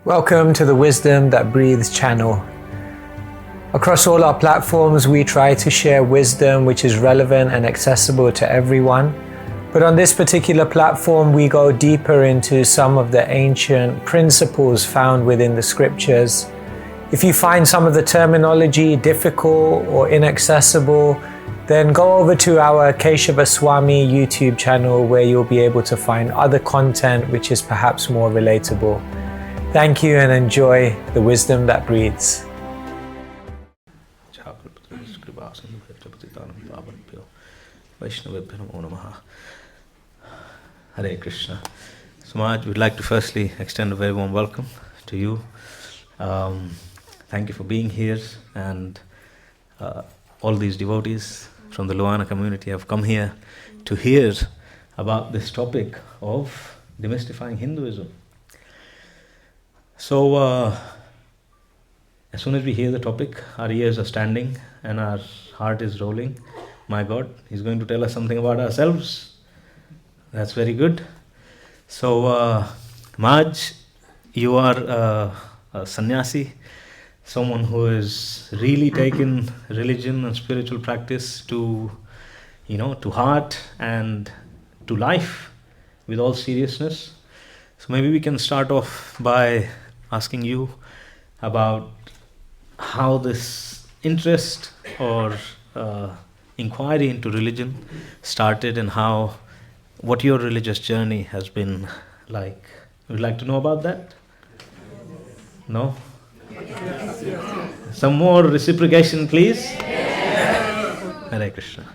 Welcome to the Wisdom That Breathes channel. Across all our platforms, we try to share wisdom which is relevant and accessible to everyone. But on this particular platform, we go deeper into some of the ancient principles found within the scriptures. If you find some of the terminology difficult or inaccessible, then go over to our Keshava Swami YouTube channel where you'll be able to find other content which is perhaps more relatable. Thank you and enjoy the wisdom that breathes. Hare Krishna. Samaj, we'd like to firstly extend a very warm welcome to you. Thank you for being here, and all these devotees from the Luana community have come here to hear about this topic of demystifying Hinduism. So, as soon as we hear the topic, our ears are standing and our heart is rolling. My God, he's going to tell us something about ourselves. That's very good. So, Maj, you are a sannyasi, someone who has really taken religion and spiritual practice to heart and to life with all seriousness. So maybe we can start off by asking you about how this interest or inquiry into religion started and what your religious journey has been like. Would you like to know about that? No? Some more reciprocation, please. Hare Krishna.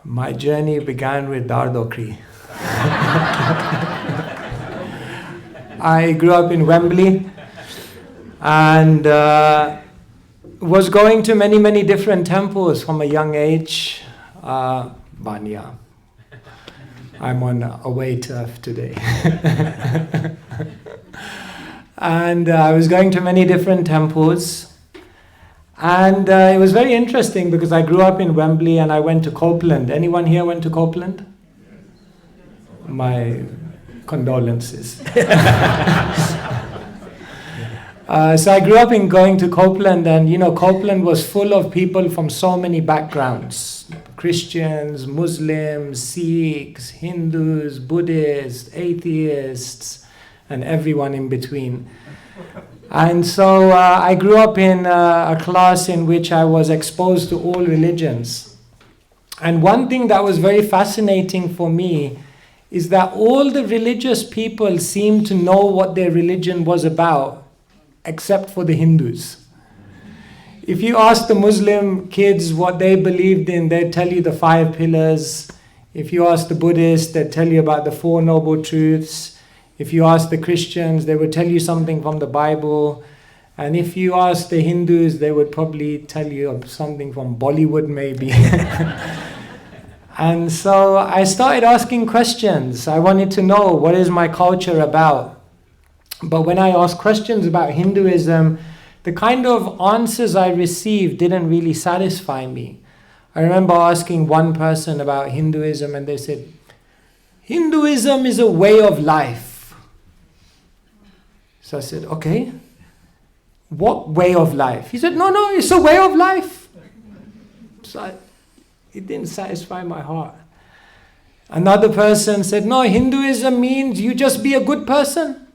My journey began with Dardokri. I grew up in Wembley and was going to many different temples from a young age. Banya. I'm on away turf today. And I was going to many different temples. And it was very interesting because I grew up in Wembley and I went to Copeland. Anyone here went to Copeland? My condolences. So I grew up in going to Copeland, and Copeland was full of people from so many backgrounds. Christians, Muslims, Sikhs, Hindus, Buddhists, atheists, and everyone in between. And so I grew up in a class in which I was exposed to all religions. And one thing that was very fascinating for me is that all the religious people seemed to know what their religion was about, except for the Hindus. If you ask the Muslim kids what they believed in, they'd tell you the 5 pillars. If you ask the Buddhists, they'd tell you about the 4 noble truths. If you ask the Christians, they would tell you something from the Bible. And if you ask the Hindus, they would probably tell you something from Bollywood maybe. And so I started asking questions. I wanted to know, what is my culture about? But when I asked questions about Hinduism, the kind of answers I received didn't really satisfy me. I remember asking one person about Hinduism and they said, Hinduism is a way of life. So I said, okay, what way of life? He said, no, it's a way of life. So it didn't satisfy my heart. Another person said, no, Hinduism means you just be a good person.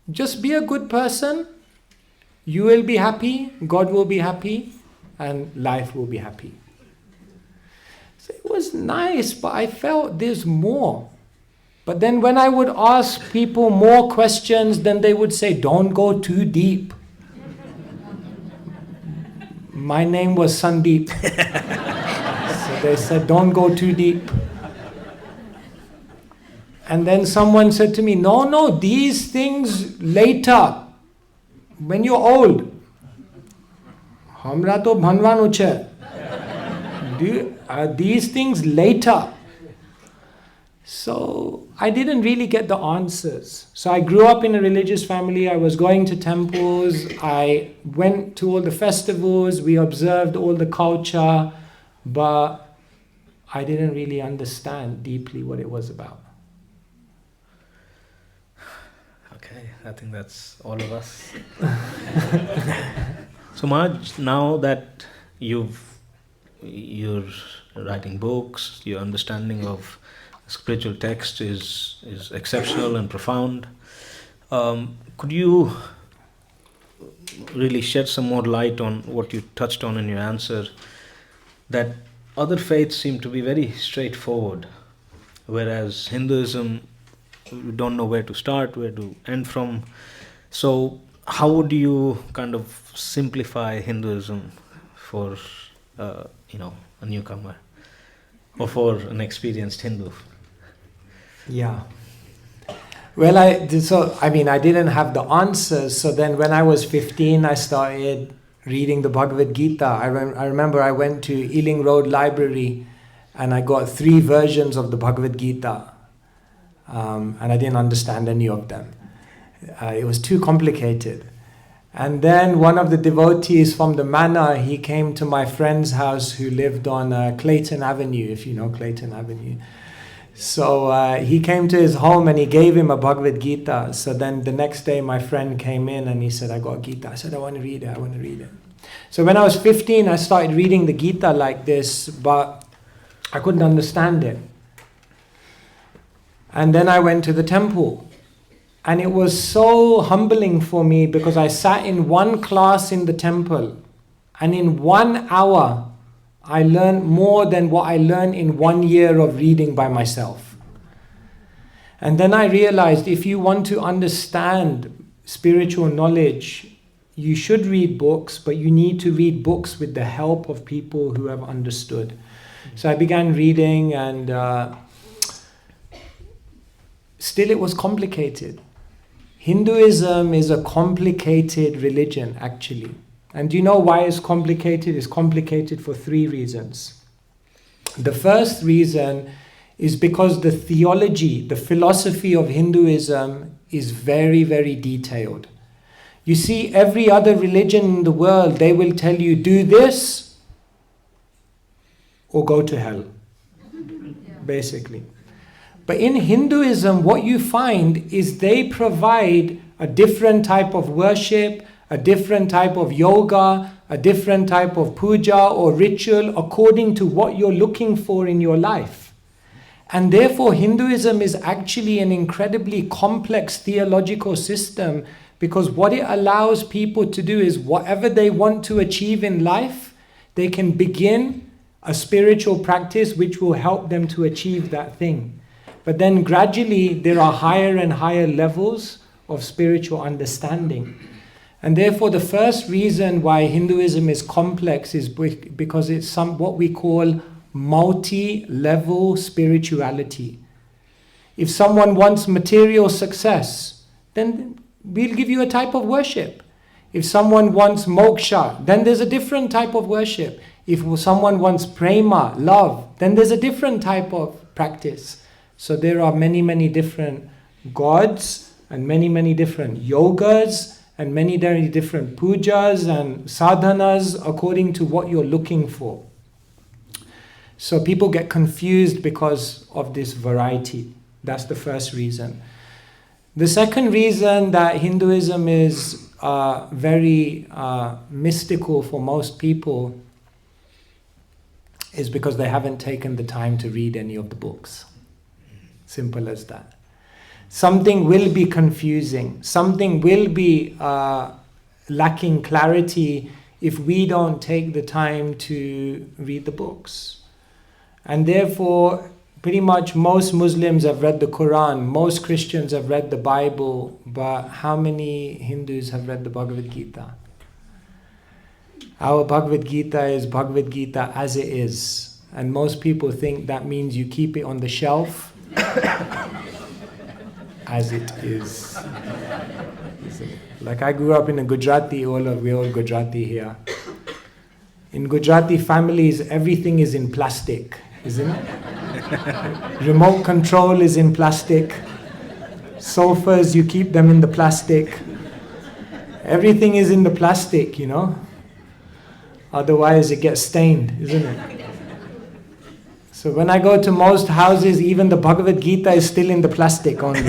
Just be a good person. You will be happy, God will be happy, and life will be happy. So it was nice, but I felt there's more. But then when I would ask people more questions, then they would say, don't go too deep. My name was Sandeep. So they said, don't go too deep. And then someone said to me, no, these things later, when you're old. Hamra to bhanwanu che. These things later. So I didn't really get the answers. So I grew up in a religious family. I was going to temples. I went to all the festivals. We observed all the culture. But I didn't really understand deeply what it was about. Okay, I think that's all of us. So Maharaj, now that you're writing books, your understanding of spiritual text is exceptional and profound. Could you really shed some more light on what you touched on in your answer, that other faiths seem to be very straightforward, whereas Hinduism, we don't know where to start, where to end from. So how would you kind of simplify Hinduism for a newcomer or for an experienced Hindu? Yeah. Well, I didn't have the answers. So then when I was 15, I started reading the Bhagavad Gita. I remember I went to Ealing Road Library and I got 3 versions of the Bhagavad Gita. And I didn't understand any of them. It was too complicated. And then one of the devotees from the manor, he came to my friend's house who lived on Clayton Avenue, if you know Clayton Avenue. So he came to his home and he gave him a Bhagavad Gita. So then the next day my friend came in and he said, I got a Gita. I said, I want to read it. So when I was 15, I started reading the Gita like this, but I couldn't understand it. And then I went to the temple. And it was so humbling for me because I sat in one class in the temple. And in 1 hour, I learned more than what I learned in 1 year of reading by myself. And then I realized if you want to understand spiritual knowledge, you should read books, but you need to read books with the help of people who have understood. So I began reading and still it was complicated. Hinduism is a complicated religion, actually. And do you know why it's complicated? It's complicated for 3 reasons. The first reason is because the theology, the philosophy of Hinduism is very, very detailed. You see, every other religion in the world, they will tell you, do this or go to hell, basically. But in Hinduism, what you find is they provide a different type of worship, a different type of yoga, a different type of puja or ritual according to what you're looking for in your life. And therefore, Hinduism is actually an incredibly complex theological system because what it allows people to do is whatever they want to achieve in life, they can begin a spiritual practice which will help them to achieve that thing. But then gradually there are higher and higher levels of spiritual understanding. And therefore the first reason why Hinduism is complex is because it's what we call multi-level spirituality. If someone wants material success, then we'll give you a type of worship. If someone wants moksha, then there's a different type of worship. If someone wants prema, love, then there's a different type of practice. So there are many, many different gods and many, many different yogas and many, many different pujas and sadhanas according to what you're looking for. So people get confused because of this variety. That's the first reason. The second reason that Hinduism is very mystical for most people is because they haven't taken the time to read any of the books. Simple as that. Something will be confusing. Something will be lacking clarity if we don't take the time to read the books. And therefore, pretty much most Muslims have read the Quran, most Christians have read the Bible, but how many Hindus have read the Bhagavad Gita? Our Bhagavad Gita is Bhagavad Gita as it is. And most people think that means you keep it on the shelf as it is. Like I grew up in a Gujarati, we're all Gujarati here. In Gujarati families, everything is in plastic, isn't it? Remote control is in plastic. Sofas, you keep them in the plastic. Everything is in the plastic, you know. Otherwise it gets stained, isn't it? So when I go to most houses, even the Bhagavad Gita is still in the plastic only.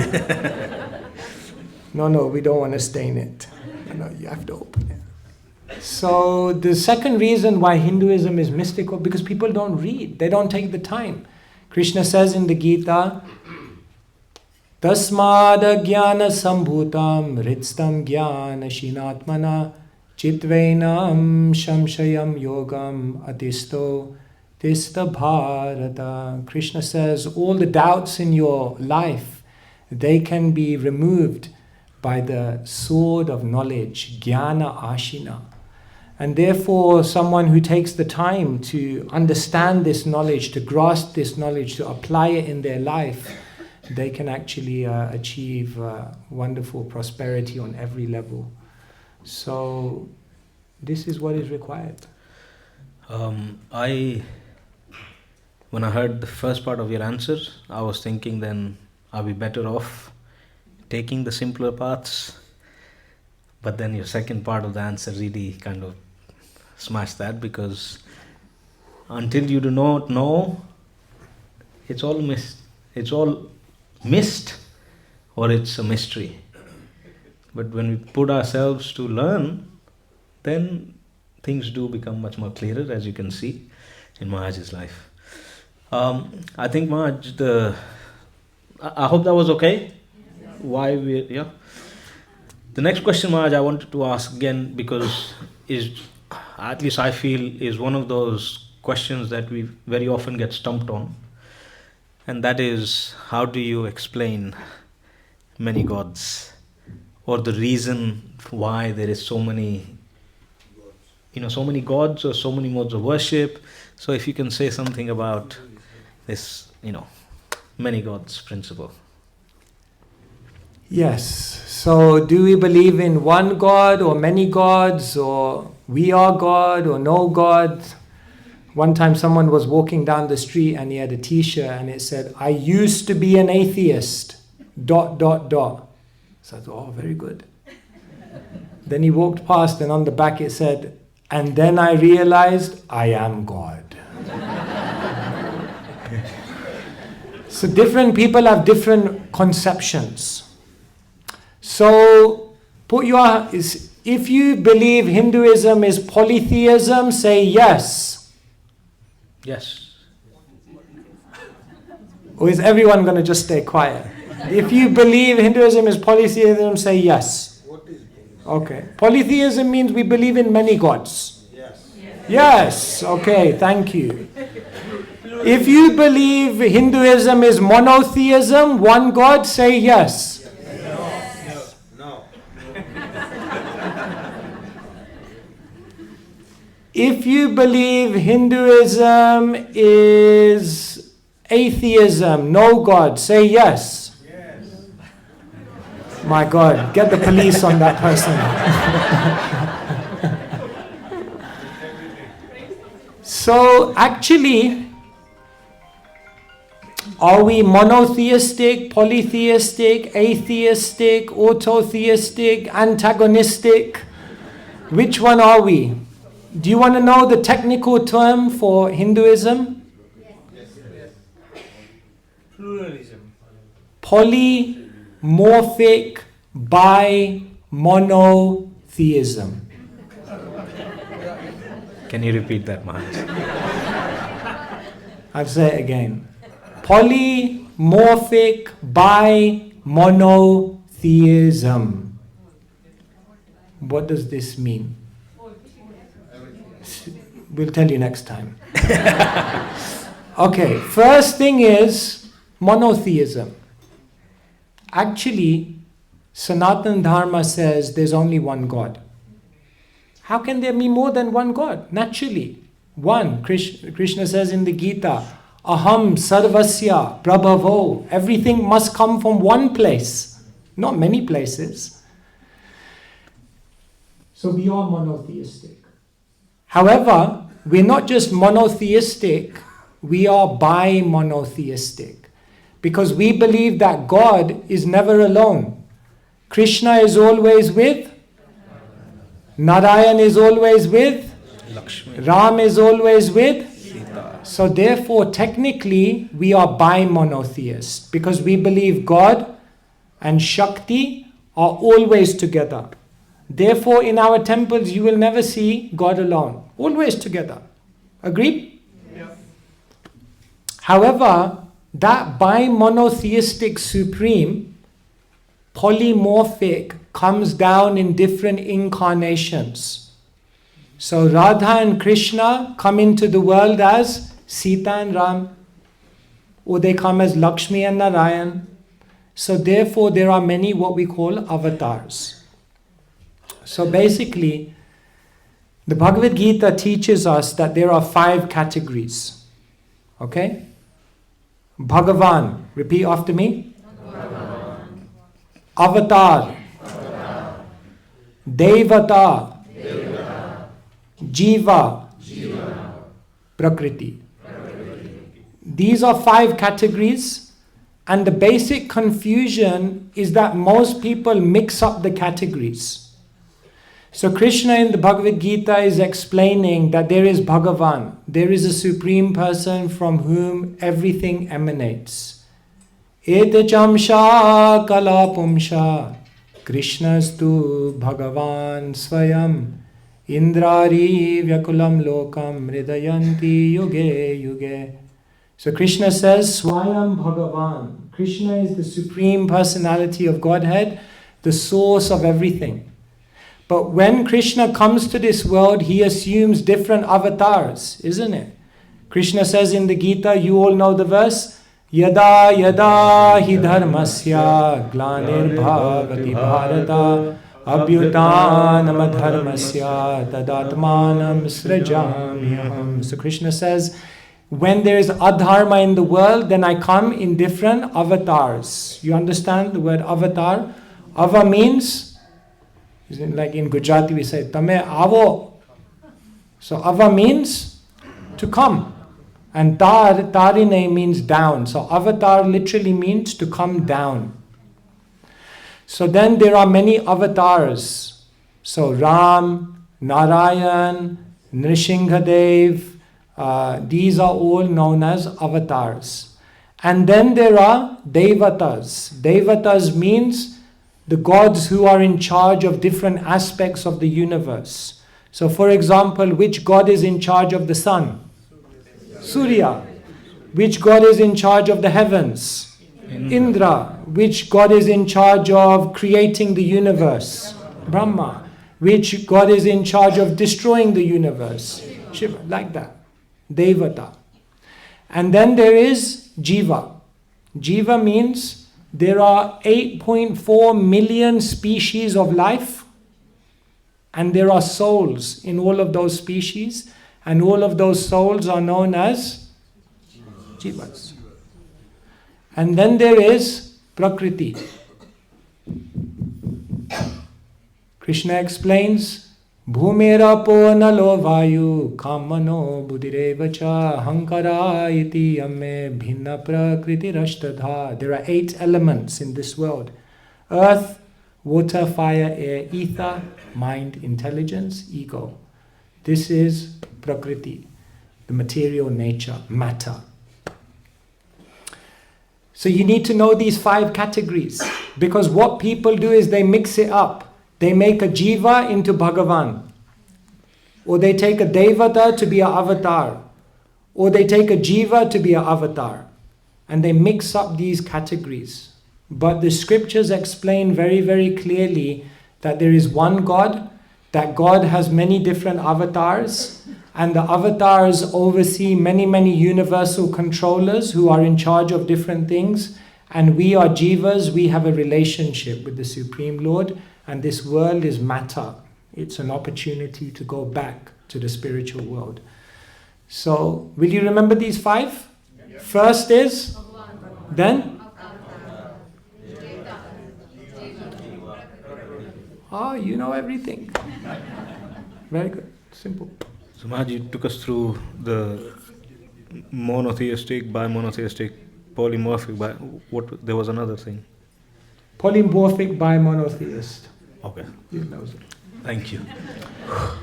No, we don't want to stain it. No, you have to open it. So the second reason why Hinduism is mystical, because people don't read, they don't take the time. Krishna says in the Gita, Tasmada jnana sambhutam ritstam jnana shinatmana chitvainam shamshayam yogam atisto tista bharata. Krishna says all the doubts in your life, they can be removed by the sword of knowledge, jnana ashina. And therefore, someone who takes the time to understand this knowledge, to grasp this knowledge, to apply it in their life, they can actually achieve wonderful prosperity on every level. So, this is what is required. When I heard the first part of your answer, I was thinking then, are we better off taking the simpler paths? But then your second part of the answer really kind of smashed that, because until you do not know, it's all missed. It's all missed, or it's a mystery. But when we put ourselves to learn, then things do become much more clearer, as you can see in Maharaj's life. I think Maharaj, I hope that was okay. Why we, yeah. The next question, Maharaj, I wanted to ask again, because at least I feel is one of those questions that we very often get stumped on. And that is, how do you explain many gods? Or the reason why there is so many gods or so many modes of worship. So if you can say something about this, many gods principle. Yes. So do we believe in one God or many gods, or we are God or no God? One time someone was walking down the street and he had a t-shirt and it said, I used to be an atheist, ... So I thought, oh, very good. Then he walked past and on the back it said, and then I realized I am God. So different people have different conceptions. So if you believe Hinduism is polytheism, say yes. Yes. Or is everyone going to just stay quiet? If you believe Hinduism is polytheism, say yes. Okay. Polytheism means we believe in many gods. Yes. Okay, thank you. If you believe Hinduism is monotheism, one God, say yes. No. If you believe Hinduism is atheism, no God, say yes. My God, get the police on that person. So actually, are we monotheistic, polytheistic, atheistic, autotheistic, antagonistic? Which one are we? Do you want to know the technical term for Hinduism? Yes. Pluralism. Polymorphic bi-monotheism. Can you repeat that, Maharaj? I'll say it again. Polymorphic bi-monotheism. What does this mean? We'll tell you next time. Okay, first thing is monotheism. Actually, Sanatana Dharma says there's only one God. How can there be more than one God? Naturally, one. Krishna says in the Gita, Aham sarvasya prabhavo. Everything must come from one place, not many places. So we are monotheistic. However, we're not just monotheistic, we are bi-monotheistic. Because we believe that God is never alone. Krishna is always with, Narayan is always with, Lakshmi. Ram is always with. So therefore, technically, we are bi-monotheists. Because we believe God and Shakti are always together. Therefore, in our temples, you will never see God alone. Always together. Agreed? Yes. However, that bi-monotheistic supreme, polymorphic, comes down in different incarnations. So Radha and Krishna come into the world as Sita and Ram, or they come as Lakshmi and Narayan. So therefore there are many what we call avatars. So basically, the Bhagavad Gita teaches us that there are 5 categories. Okay? Bhagavan, repeat after me. Bhagavan. Avatar. Avatar. Devata. Devata. Jiva. Jiva. Prakriti. Prakriti. These are 5 categories, and the basic confusion is that most people mix up the categories. So Krishna in the Bhagavad Gita is explaining that there is Bhagavan, there is a supreme person from whom everything emanates. Etechamsha kalapumsha Krishnastu Bhagavan Svayam Indrari Vyakulam Lokam Hridayanti Yuge Yuge. So Krishna says, Svayam Bhagavan. Krishna is the supreme personality of Godhead, the source of everything. But when Krishna comes to this world, he assumes different avatars, isn't it? Krishna says in the Gita, you all know the verse, Yada yada hi dharmasya glanir bhavati bharata abhyutanam dharmasya tadatmanam srajamyaham. So Krishna says, when there is adharma in the world, then I come in different avatars. You understand the word avatar? Ava means, like in Gujarati we say, Tame avo. So ava means to come. And tarine means down. So avatar literally means to come down. So then there are many avatars. So Ram, Narayan, Nrsimhadev, these are all known as avatars. And then there are devatas. Devatas means the gods who are in charge of different aspects of the universe. So for example, which god is in charge of the sun? Surya. Which god is in charge of the heavens? Indra. Which god is in charge of creating the universe? Brahma. Which god is in charge of destroying the universe? Shiva. Like that. Devata. And then there is Jiva. Jiva means there are 8.4 million species of life, and there are souls in all of those species, and all of those souls are known as Jivas. And then there is Prakriti. Krishna explains, Bhumera po nalo vayu kamano buddhirevacha hankara iti amme bhinna prakriti rashtadha. There are 8 elements in this world. Earth, water, fire, air, ether, mind, intelligence, ego. This is Prakriti, the material nature, matter. So you need to know these 5 categories, because what people do is they mix it up. They make a jiva into Bhagavan, or they take a devata to be an avatar, or they take a jiva to be an avatar, and they mix up these categories. But the scriptures explain very, very clearly that there is one God, that God has many different avatars, and the avatars oversee many, many universal controllers who are in charge of different things, and we are jivas, we have a relationship with the Supreme Lord. And this world is matter. It's an opportunity to go back to the spiritual world. So, will you remember these 5? Yes. First is, then? Oh, you know everything. Very good. Simple. So Maharaj, you took us through the monotheistic, bi-monotheistic, polymorphic, there was another thing. Polymorphic bi-monotheist. Okay. He knows it. Thank you.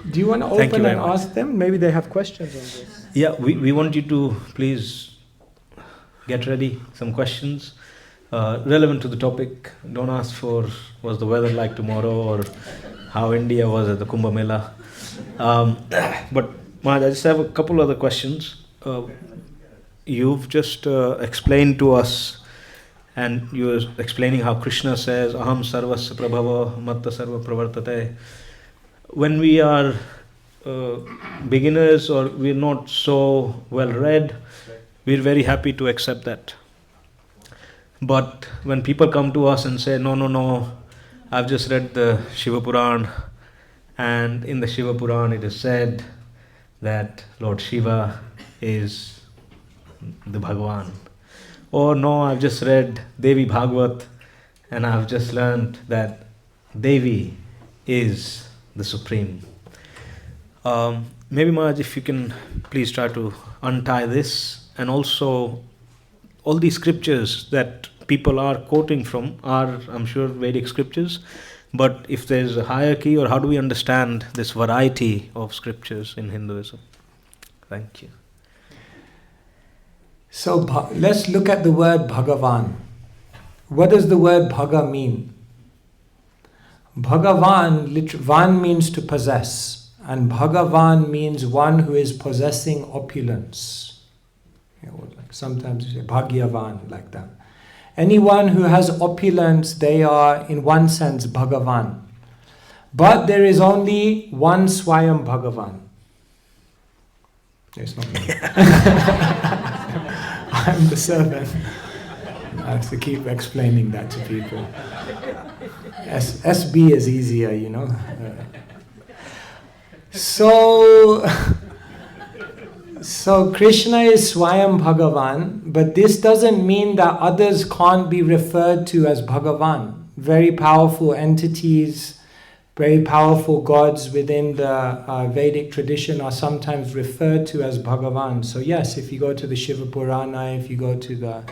Do you want to open and ask them? Maybe they have questions on this. Yeah, we want you to please get ready some questions. relevant to the topic. Don't ask for what's the weather like tomorrow or how India was at the Kumbh Mela. But Maharaj, I just have a couple other questions. You've just explained to us, and you were explaining how Krishna says, Aham sarvasya prabhava matta sarva pravartate. When we are beginners or we're not so well read, we're very happy to accept that. But when people come to us and say, no, I've just read the Shiva Puran, and in the Shiva Puran it is said that Lord Shiva is the Bhagavan. Or no, I've just read Devi Bhagavat and I've just learned that Devi is the Supreme. Maybe Maharaj, if you can please try to untie this, and also all these scriptures that people are quoting from are, I'm sure, Vedic scriptures, but if there's a hierarchy, or how do we understand this variety of scriptures in Hinduism? Thank you. So let's look at the word Bhagavan. What does the word Bhaga mean? Bhagavan, Van means to possess, and Bhagavan means one who is possessing opulence. Like sometimes you say Bhagyavan, like that. Anyone who has opulence, they are in one sense Bhagavan. But there is only one Svayam Bhagavan. It's not me. I'm the servant. I have to keep explaining that to people. SB is easier, you know. So Krishna is Swayam Bhagavan, but this doesn't mean that others can't be referred to as Bhagavan. Very powerful entities, very powerful gods within the Vedic tradition are sometimes referred to as Bhagavan. So yes, if you go to the Shiva Purana, if you go to the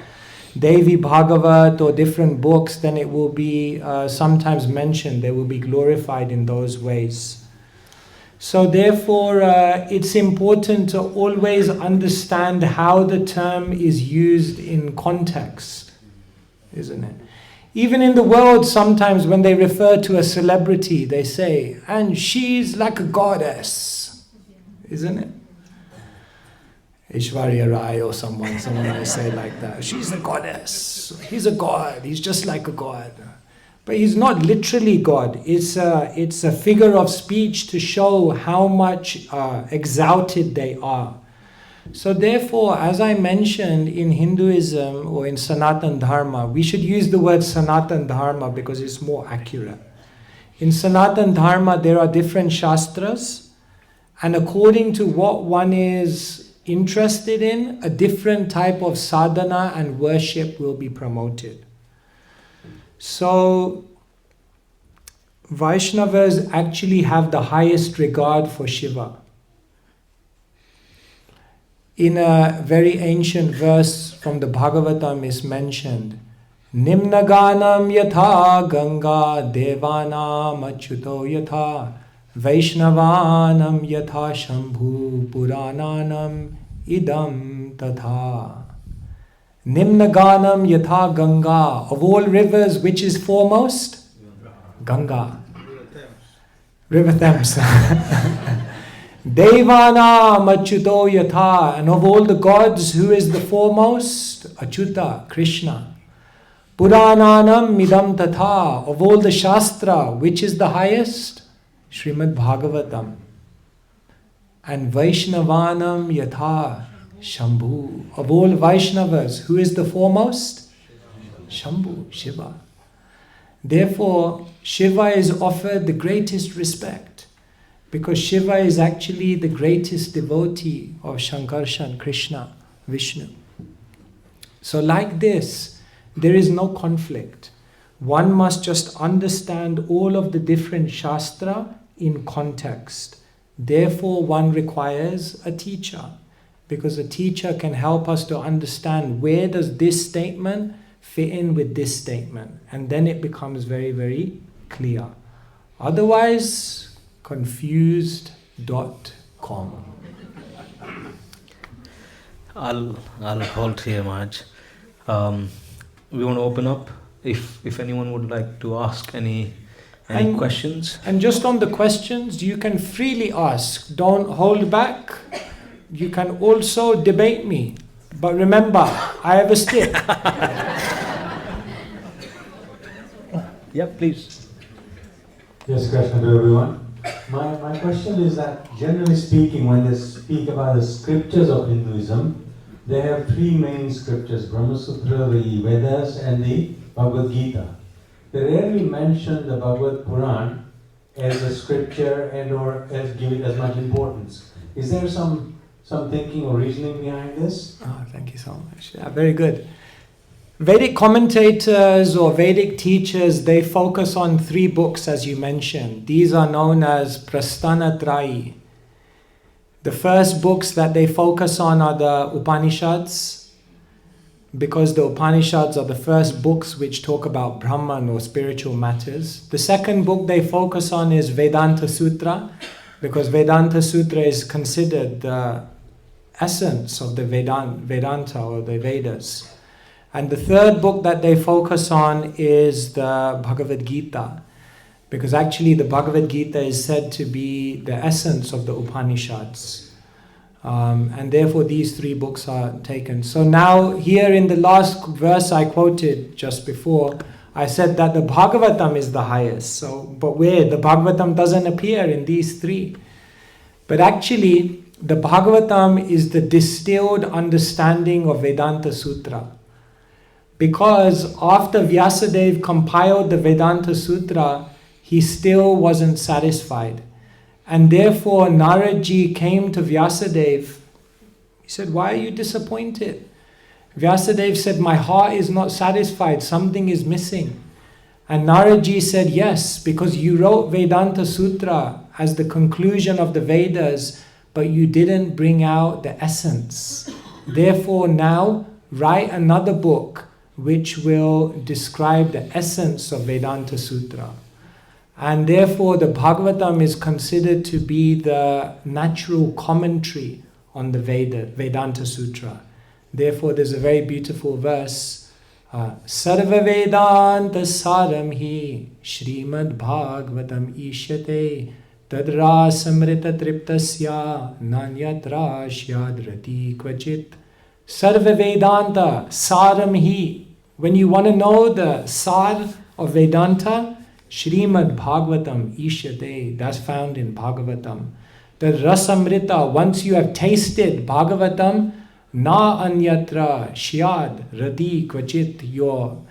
Devi Bhagavat or different books, then it will be sometimes mentioned, they will be glorified in those ways. So therefore, it's important to always understand how the term is used in context, isn't it? Even in the world, sometimes when they refer to a celebrity, they say, and she's like a goddess, isn't it? Aishwarya Rai or someone will say like that. She's a goddess. He's a god. He's just like a god. But he's not literally God. It's a figure of speech to show how much exalted they are. So therefore, as I mentioned, in Hinduism or in Sanatan Dharma, we should use the word Sanatan Dharma because it's more accurate. In Sanatan Dharma, there are different shastras, and according to what one is interested in, a different type of sadhana and worship will be promoted. So, Vaishnavas actually have the highest regard for Shiva. In a very ancient verse from the Bhagavatam is mentioned, Nimnaganam yatha Ganga devanam achyuto yatha Vaishnavanam yatha Shambhu Purananam idam tatha. Nimnaganam yatha Ganga. Of all rivers, which is foremost? Ganga. River Thames. Devanam achyuto yatha. And of all the gods, who is the foremost? Achyuta, Krishna. Purananam midam tatha. Of all the Shastra, which is the highest? Srimad Bhagavatam. And Vaishnavanam yatha Shambhu. Of all Vaishnavas, who is the foremost? Shambhu, Shiva. Therefore, Shiva is offered the greatest respect because Shiva is actually the greatest devotee of Shankarshan, Krishna, Vishnu. So like this, there is no conflict. One must just understand all of the different Shastra in context. Therefore, one requires a teacher, because a teacher can help us to understand where does this statement fit in with this statement, and then it becomes very, very clear. Otherwise, confused.com. I'll halt here, Maharaj. we want to open up if anyone would like to ask any And- questions. And just on the questions, you can freely ask. Don't hold back. You can also debate me. But remember, I have a stick. Yeah, please. Yes, Krishna to everyone. My question is that generally speaking, when they speak about the scriptures of Hinduism, they have three main scriptures, Brahma Sutra, the Vedas and the Bhagavad Gita. They rarely mention the Bhagavad Puran as a scripture and or as give it as much importance. Is there some thinking or reasoning behind this? Oh, thank you so much. Yeah, very good. Vedic commentators or Vedic teachers, they focus on three books as you mentioned. These are known as Prasthanatrayi. The first books that they focus on are the Upanishads, because the Upanishads are the first books which talk about Brahman or spiritual matters. The second book they focus on is Vedanta Sutra, because Vedanta Sutra is considered the essence of the Vedanta or the Vedas. And the third book that they focus on is the Bhagavad Gita, because actually the Bhagavad Gita is said to be the essence of the Upanishads. And therefore these three books are taken. So now here in the last verse I quoted just before, I said that the Bhagavatam is the highest. But where? The Bhagavatam doesn't appear in these three. But actually the Bhagavatam is the distilled understanding of Vedanta Sutra. Because after Vyasadeva compiled the Vedanta Sutra, he still wasn't satisfied. And therefore Naradji came to Vyasadeva. He said, "Why are you disappointed?" Vyasadeva said, "My heart is not satisfied, something is missing." And Naradji said, "Yes, because you wrote Vedanta Sutra as the conclusion of the Vedas, but you didn't bring out the essence. Therefore now write another book which will describe the essence of Vedanta Sutra." And therefore the Bhagavatam is considered to be the natural commentary on the Vedanta Sutra. Therefore there's a very beautiful verse, Sarva Vedanta Saram Hi Srimad Bhagavatam Ishyate Tadra Samrita Triptasya Nanyatra Shyadrati Kvachit. Sarva Vedanta Saram Hi. When you want to know the Sar of Vedanta, Srimad Bhagavatam Ishyate, that's found in Bhagavatam. The Rasamrita, once you have tasted Bhagavatam, Na Anyatra Shyad Radi Kvachit, your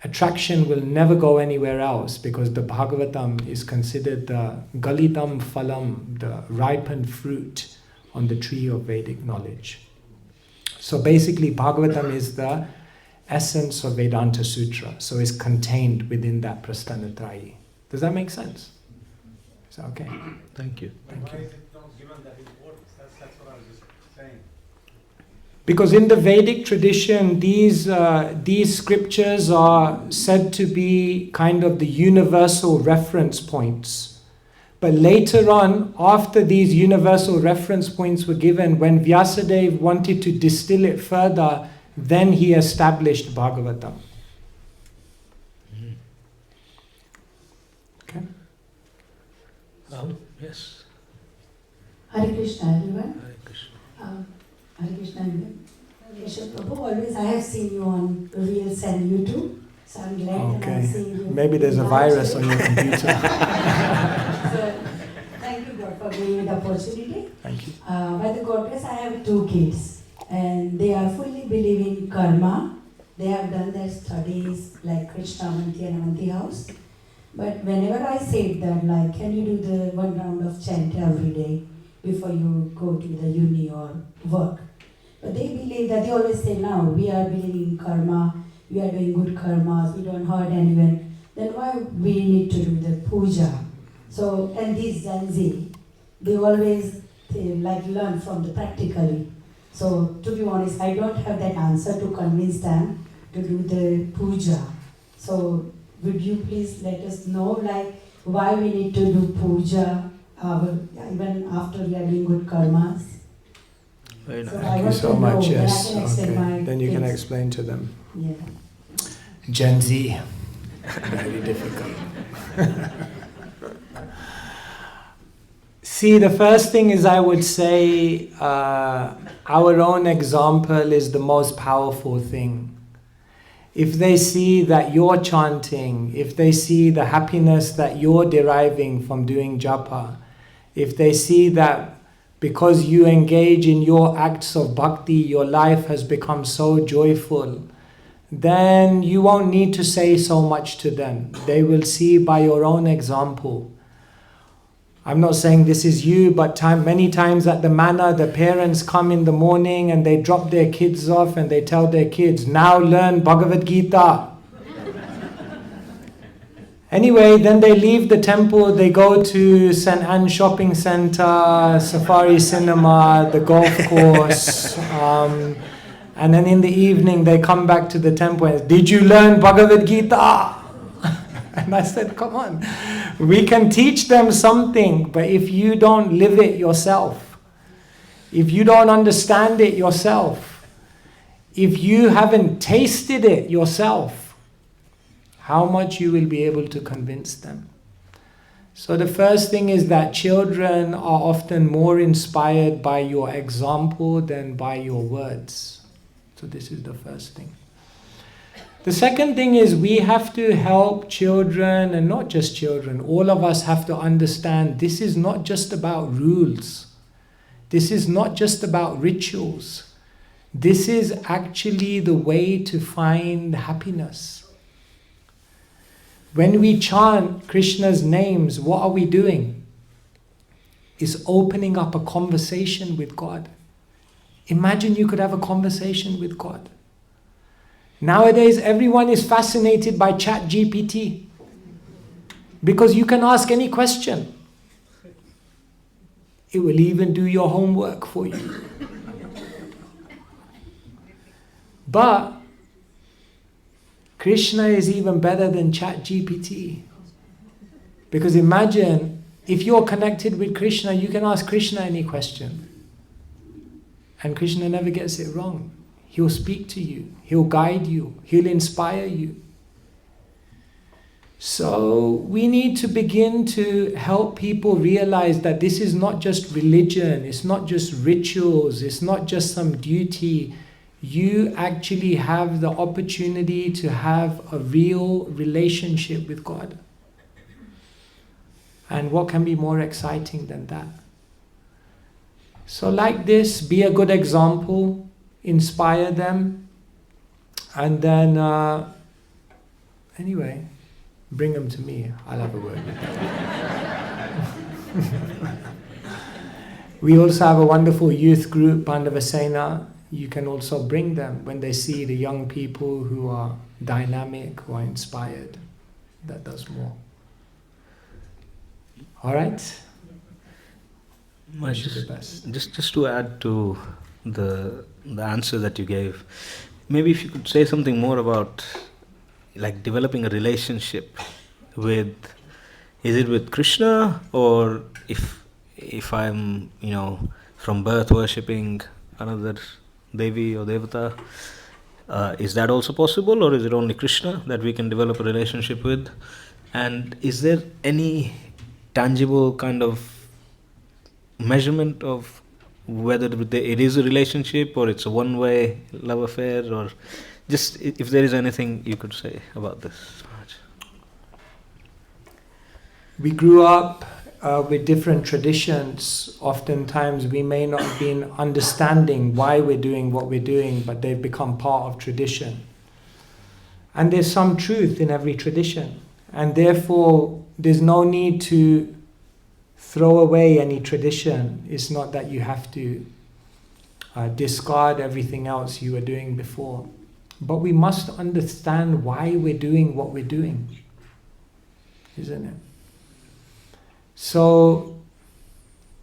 attraction will never go anywhere else, because the Bhagavatam is considered the Galitam Phalam, the ripened fruit on the tree of Vedic knowledge. So basically Bhagavatam is the essence of Vedanta Sutra, so it's contained within that Prasthanatrayi. Does that make sense? Is that okay? Thank you. Thank you. Why is it not given that importance? That's what I was just saying. Because in the Vedic tradition, these scriptures are said to be kind of the universal reference points. But later on, after these universal reference points were given, when Vyasadeva wanted to distill it further, then he established Bhagavatam. Okay? Yes. Hare Krishna, everyone. Hare Krishna. Hare Krishna, everyone. Keshav Prabhu, always I have seen you on Reels and YouTube, so I'm glad that I'm seeing you. Maybe there's a virus on your computer. So, thank you God for giving me the opportunity. Thank you. By the God grace, I have two kids, and they are fully believing karma. They have done their studies like Krishna Avanti and Avanti House. But whenever I say that, like, can you do the one round of chant every day before you go to the uni or work? But they believe that, they always say, now we are believing in karma, we are doing good karmas, we don't hurt anyone. Then why we need to do the puja? So, and these Gen Z, they always like learn from the practically. So, to be honest, I don't have that answer to convince them to do the puja. So, would you please let us know, like, why we need to do puja even after we are doing good karmas? Very nice. So I Thank you want so to much. know, then I Yes. can explain Okay. my Then you can kids. explain to them. Yeah. Gen Z. Very difficult. See, the first thing is I would say our own example is the most powerful thing. If they see that you're chanting, if they see the happiness that you're deriving from doing japa, if they see that because you engage in your acts of bhakti, your life has become so joyful, then you won't need to say so much to them. They will see by your own example. I'm not saying this is you, but many times at the manor, the parents come in the morning and they drop their kids off and they tell their kids, now learn Bhagavad Gita. Anyway, then they leave the temple, they go to St. Anne Shopping Centre, Safari Cinema, the golf course, and then in the evening they come back to the temple and, did you learn Bhagavad Gita? And I said, come on, we can teach them something, but if you don't live it yourself, if you don't understand it yourself, if you haven't tasted it yourself, how much you will be able to convince them? So the first thing is that children are often more inspired by your example than by your words. So this is the first thing. The second thing is we have to help children, and not just children, all of us have to understand this is not just about rules. This is not just about rituals. This is actually the way to find happiness. When we chant Krishna's names, what are we doing? It's opening up a conversation with God. Imagine you could have a conversation with God. Nowadays, everyone is fascinated by ChatGPT because you can ask any question. It will even do your homework for you. But Krishna is even better than ChatGPT. Because imagine, if you're connected with Krishna, you can ask Krishna any question. And Krishna never gets it wrong. He'll speak to you. He'll guide you. He'll inspire you. So we need to begin to help people realize that this is not just religion. It's not just rituals. It's not just some duty. You actually have the opportunity to have a real relationship with God. And what can be more exciting than that? So like this, be a good example. Inspire them, and then anyway, bring them to me. I'll have a word with them. We also have a wonderful youth group, Pandavasena. You can also bring them when they see the young people who are dynamic, who are inspired. That does more. All right? Just to add to the answer that you gave, maybe if you could say something more about like developing a relationship with, is it with Krishna, or if I'm from birth worshipping another Devi or Devata, is that also possible, or is it only Krishna that we can develop a relationship with? And is there any tangible kind of measurement of whether it is a relationship or it's a one-way love affair, or just if there is anything you could say about this? We grew up with different traditions. Oftentimes we may not have been understanding why we're doing what we're doing, but they've become part of tradition. And there's some truth in every tradition, and therefore there's no need to throw away any tradition. It's not that you have to discard everything else you were doing before. But we must understand why we're doing what we're doing, isn't it? So,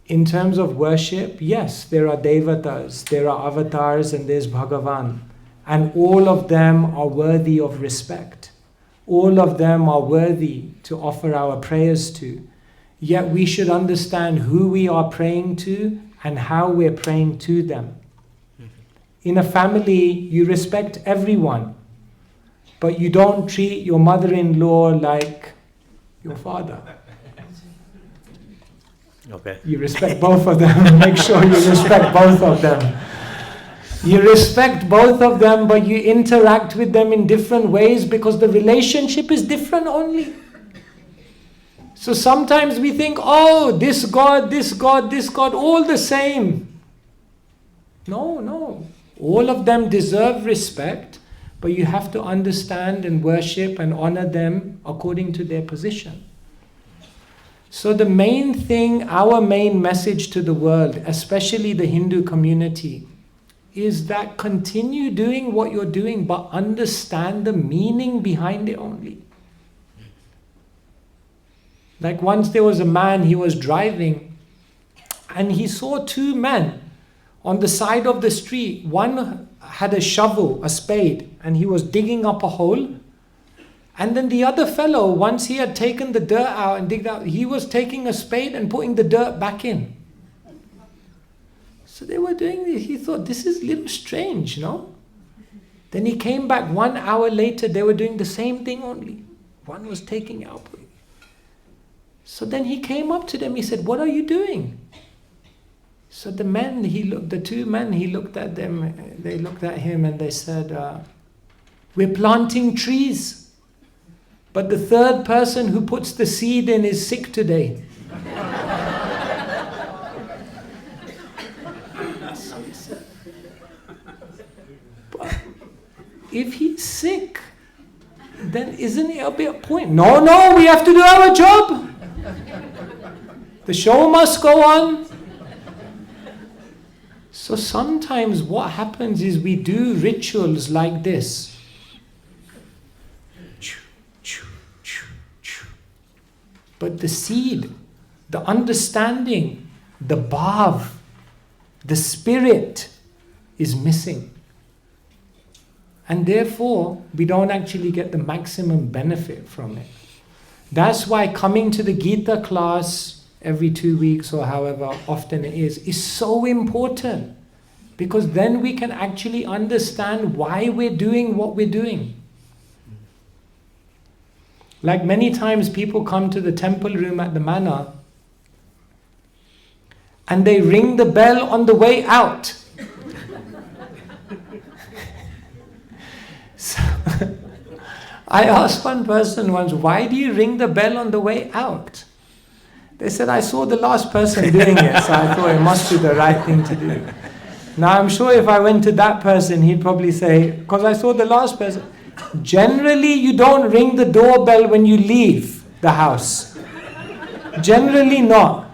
in terms of worship, yes, there are devatas, there are avatars, and there's Bhagavan. And all of them are worthy of respect. All of them are worthy to offer our prayers to. Yet we should understand who we are praying to and how we're praying to them. In a family, you respect everyone. but you don't treat your mother-in-law like your father. Okay. You respect both of them. Make sure you respect both of them. You respect both of them, but you interact with them in different ways because the relationship is different only. So sometimes we think, oh, this God, all the same. No. All of them deserve respect, but you have to understand and worship and honor them according to their position. So the main thing, our main message to the world, especially the Hindu community, is that continue doing what you're doing, but understand the meaning behind it only. Like once there was a man, he was driving, and he saw two men on the side of the street. One had a shovel, a spade, and he was digging up a hole. And then the other fellow, once he had taken the dirt out and digged out, he was taking a spade and putting the dirt back in. So they were doing this. He thought, this is a little strange, no? Then he came back 1 hour later, they were doing the same thing only. One was taking out. So then he came up to them, he said, what are you doing? So the two men, he looked at them, they looked at him and they said, we're planting trees. But the third person who puts the seed in is sick today. So he said, but if he's sick, then isn't it a bit point? No, we have to do our job. The show must go on. So sometimes what happens is we do rituals like this. But the seed, the understanding, the bhav, the spirit is missing. And therefore, we don't actually get the maximum benefit from it. That's why coming to the Gita class every 2 weeks or however often it is so important. Because then we can actually understand why we're doing what we're doing. Like many times people come to the temple room at the manor and they ring the bell on the way out. So I asked one person once, why do you ring the bell on the way out? They said, I saw the last person doing it, so I thought it must be the right thing to do. Now I'm sure if I went to that person, he'd probably say, because I saw the last person. Generally, you don't ring the doorbell when you leave the house. Generally not.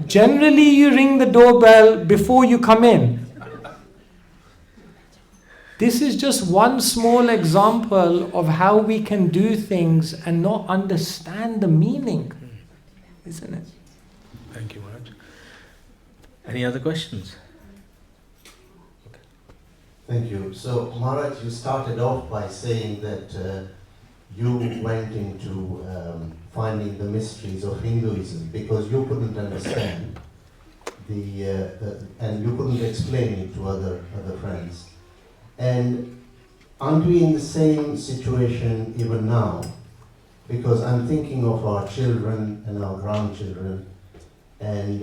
Generally, you ring the doorbell before you come in. This is just one small example of how we can do things and not understand the meaning, isn't it? Thank you, Maharaj. Any other questions? Thank you. So, Maharaj, you started off by saying that you went into finding the mysteries of Hinduism because you couldn't understand and you couldn't explain it to other friends. And aren't we in the same situation even now? Because I'm thinking of our children and our grandchildren, and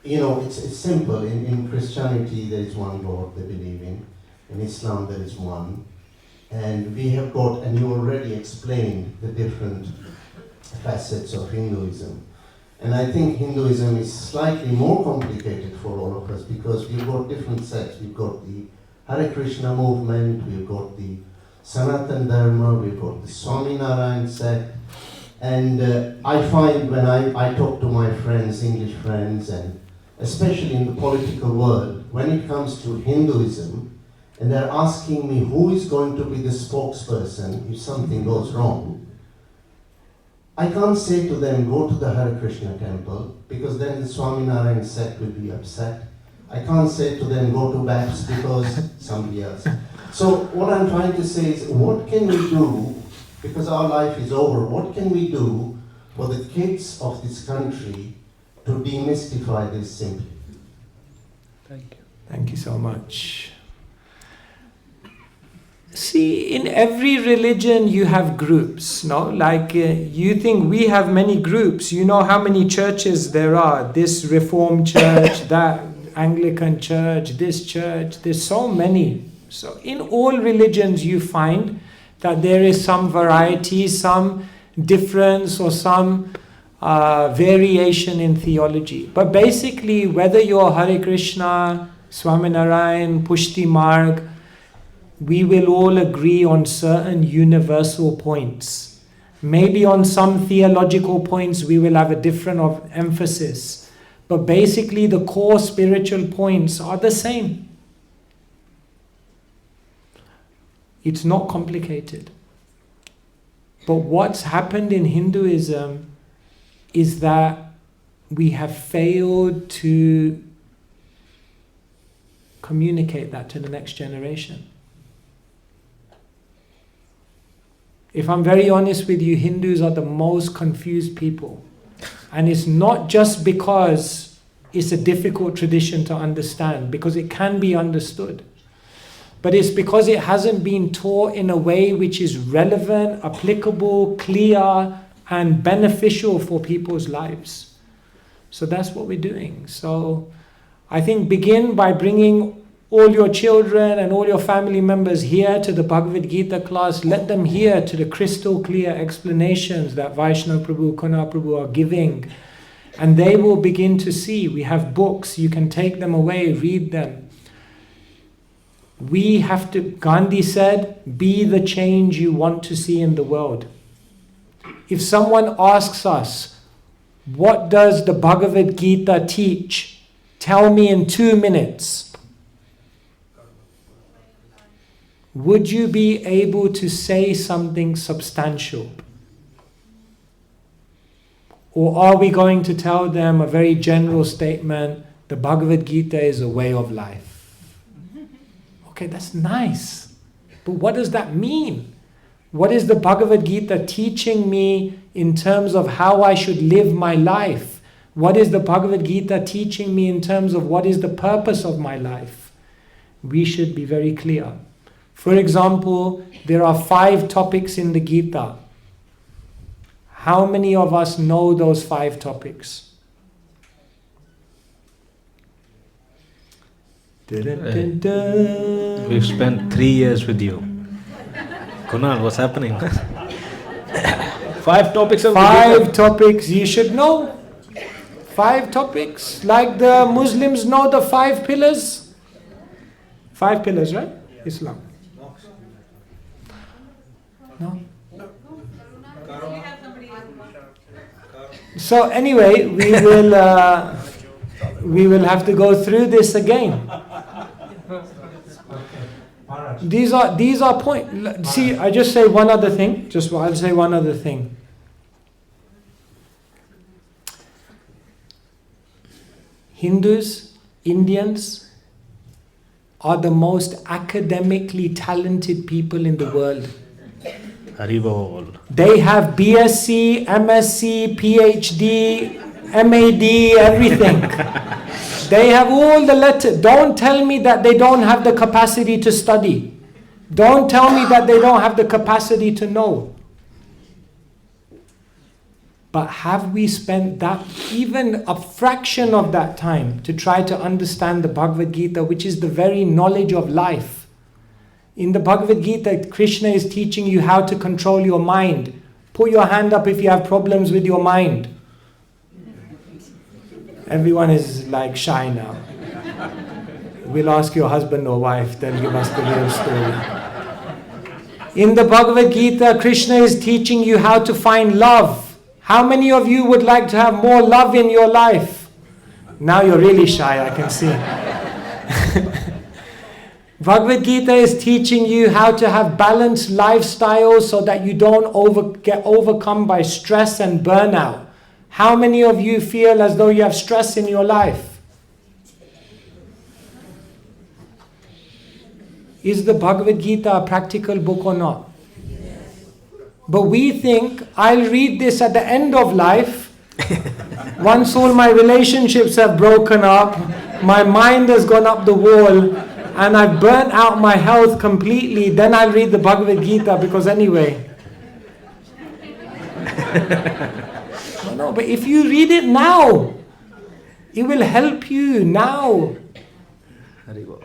it's simple. In Christianity, there is one God they believe in. In Islam, there is one. And we have got, and you already explained the different facets of Hinduism. And I think Hinduism is slightly more complicated for all of us because we've got different sects. We've got the Hare Krishna movement, we've got the Sanatan Dharma, we've got the Swaminarayan sect. And I find when I talk to my friends, English friends, and especially in the political world, when it comes to Hinduism, and they're asking me who is going to be the spokesperson if something goes wrong, I can't say to them, go to the Hare Krishna temple, because then the Swaminarayan sect will be upset. I can't say to them, go to BAPS because somebody else. So what I'm trying to say is, what can we do, because our life is over, what can we do for the kids of this country to demystify this simply? Thank you. Thank you so much. See, in every religion you have groups, no? Like you think we have many groups. You know how many churches there are. This Reformed church, that Anglican church, this church. There's so many. So in all religions you find that there is some variety, some difference or some variation in theology. But basically, whether you're Hare Krishna, Swaminarayan, Pushti Marg, we will all agree on certain universal points. Maybe on some theological points we will have a different emphasis. But basically the core spiritual points are the same. It's not complicated. But what's happened in Hinduism is that we have failed to communicate that to the next generation. If I'm very honest with you, Hindus are the most confused people. And it's not just because it's a difficult tradition to understand, because it can be understood. But it's because it hasn't been taught in a way which is relevant, applicable, clear, and beneficial for people's lives. So that's what we're doing. So I think begin by bringing all your children and all your family members here to the Bhagavad Gita class. Let them hear to the crystal clear explanations that Vaishnava Prabhu, Kuna Prabhu are giving. And they will begin to see. We have books, you can take them away, read them. We have to, Gandhi said, be the change you want to see in the world. If someone asks us, what does the Bhagavad Gita teach? Tell me in 2 minutes. Would you be able to say something substantial? Or are we going to tell them a very general statement, the Bhagavad Gita is a way of life? Okay, that's nice. But what does that mean? What is the Bhagavad Gita teaching me in terms of how I should live my life? What is the Bhagavad Gita teaching me in terms of what is the purpose of my life? We should be very clear. For example, there are 5 topics in the Gita. How many of us know those 5 topics? We've spent 3 years with you. Kunal, what's happening? 5 topics of 5 topics you should know. 5 topics. Like the Muslims know the 5 pillars. 5 pillars, right? Islam. No? So anyway, we will have to go through this again. These are points. See, I just say one other thing. I'll say one other thing. Hindus, Indians are the most academically talented people in the world. Haribol. They have BSc, MSc, PhD, MAD, everything. They have all the letters. Don't tell me that they don't have the capacity to study. Don't tell me that they don't have the capacity to know. But have we spent that, even a fraction of that time, to try to understand the Bhagavad Gita, which is the very knowledge of life? In the Bhagavad Gita, Krishna is teaching you how to control your mind. Put your hand up if you have problems with your mind. Everyone is like shy now. We'll ask your husband or wife, they'll give us the real story. In the Bhagavad Gita, Krishna is teaching you how to find love. How many of you would like to have more love in your life? Now you're really shy, I can see. Bhagavad Gita is teaching you how to have balanced lifestyles so that you don't get overcome by stress and burnout. How many of you feel as though you have stress in your life? Is the Bhagavad Gita a practical book or not? But we think, I'll read this at the end of life. Once all my relationships have broken up, my mind has gone up the wall, and I've burnt out my health completely, then I'll read the Bhagavad Gita, because anyway. No, but if you read it now, it will help you now. Haribol.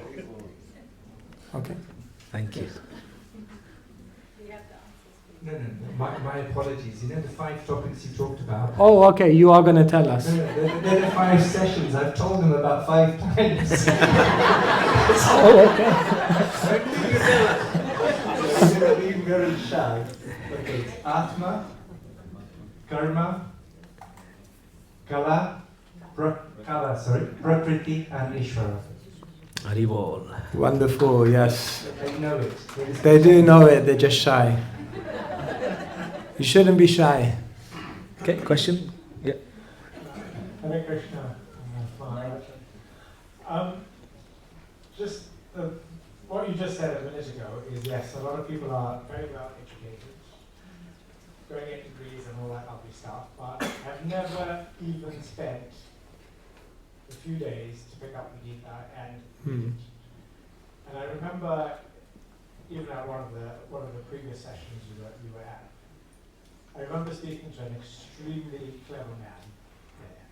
Okay. Thank you. No. My apologies. You know the 5 topics you talked about? Oh, okay. You are going to tell us. No, they're the 5 sessions. I've told them about 5 times. Oh, okay. I'm going to be very shy. Okay, it's Atma, Karma, Prakriti and Ishvara. Haribol. Wonderful, yes. They know it. They do know it, they're just shy. You shouldn't be shy. Okay, question? Yeah. Hare Krishna. Just what you just said a minute ago is, yes, a lot of people are very well educated, going into degrees and all that lovely stuff, but have never even spent a few days to pick up the Gita and read it. And I remember, even at one of the previous sessions you were at, I remember speaking to an extremely clever man there,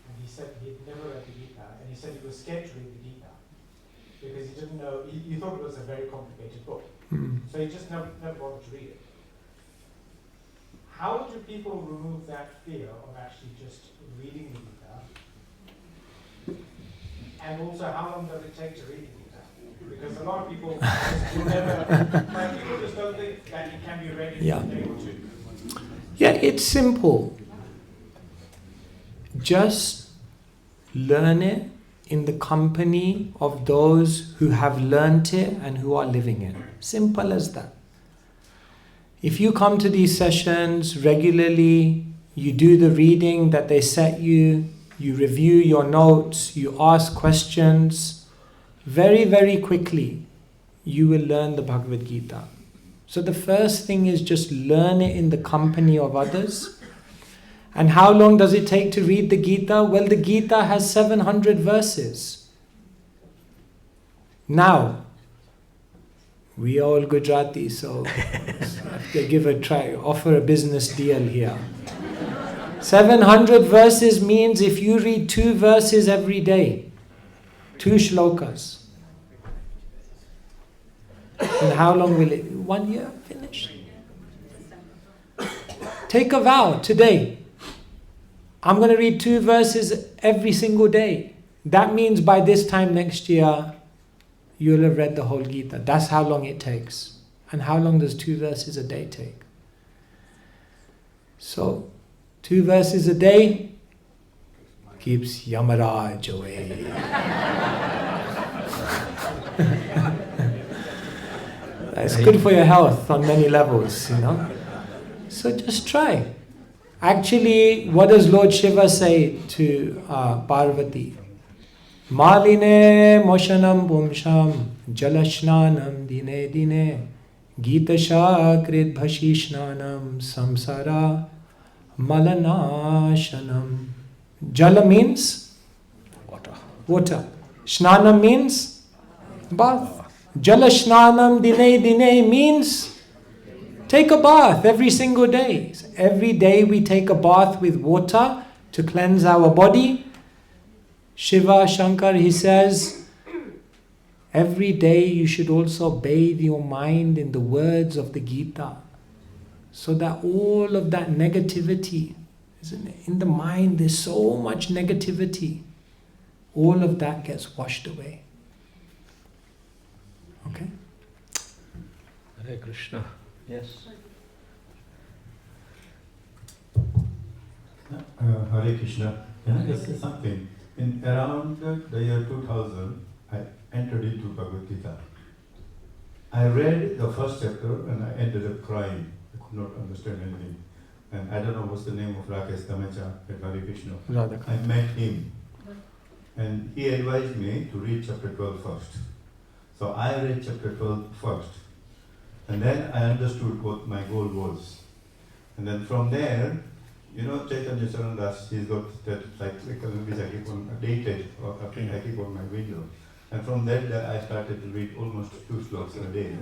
and he said he had never read the Gita, and he said he was scared to read the Gita because he didn't know, he thought it was a very complicated book, so he just never bothered to read it. How do people remove that fear of actually just reading the Gita? And also, how long does it take to read the Gita? Because a lot of people just will never, like, people just don't think that it can be read in a day or two. Yeah, it's simple. Just learn it in the company of those who have learnt it and who are living it. Simple as that. If you come to these sessions regularly, you do the reading that they set you, you review your notes, you ask questions, very, very quickly you will learn the Bhagavad Gita. So the first thing is just learn it in the company of others. And how long does it take to read the Gita? Well, the Gita has 700 verses. Now, we are all Gujarati, so they give a try, offer a business deal here. 700 verses means if you read 2 verses every day, 2 shlokas. And how long will it? 1 year? Finish. Take a vow today. I'm going to read 2 verses every single day. That means by this time next year, you'll have read the whole Gita. That's how long it takes. And how long does 2 verses a day take? So, 2 verses a day keeps Yamaraj away. It's good for your health on many levels, you know. So just try. Actually, what does Lord Shiva say to Parvati? Maline moshanam pumsham jalashnanam dine dine gita shakrit bhashishnanam samsara malanashanam. Jala means water. Shnanam means bath. Jalashnanam dine dine means take a bath every single day. So every day we take a bath with water to cleanse our body. Shiva Shankar, he says, every day you should also bathe your mind in the words of the Gita, so that all of that negativity, isn't it? In the mind there's so much negativity, all of that gets washed away. Okay? Hare Krishna. Yes. Hare Krishna. Can I just say something? In around the year 2000, I entered into Bhagavad Gita. I read the first chapter and I ended up crying. I could not understand anything. And I don't know what's the name of Rakesh Damacha at Hare Krishna. I met him. And he advised me to read chapter 12 first. So I read chapter 12 first. And then I understood what my goal was. And then from there, you know, Chaitanya Charandas, he's got that like which I keep on dated, or I keep on my window. And from that day I started to read almost 2 sloks a day.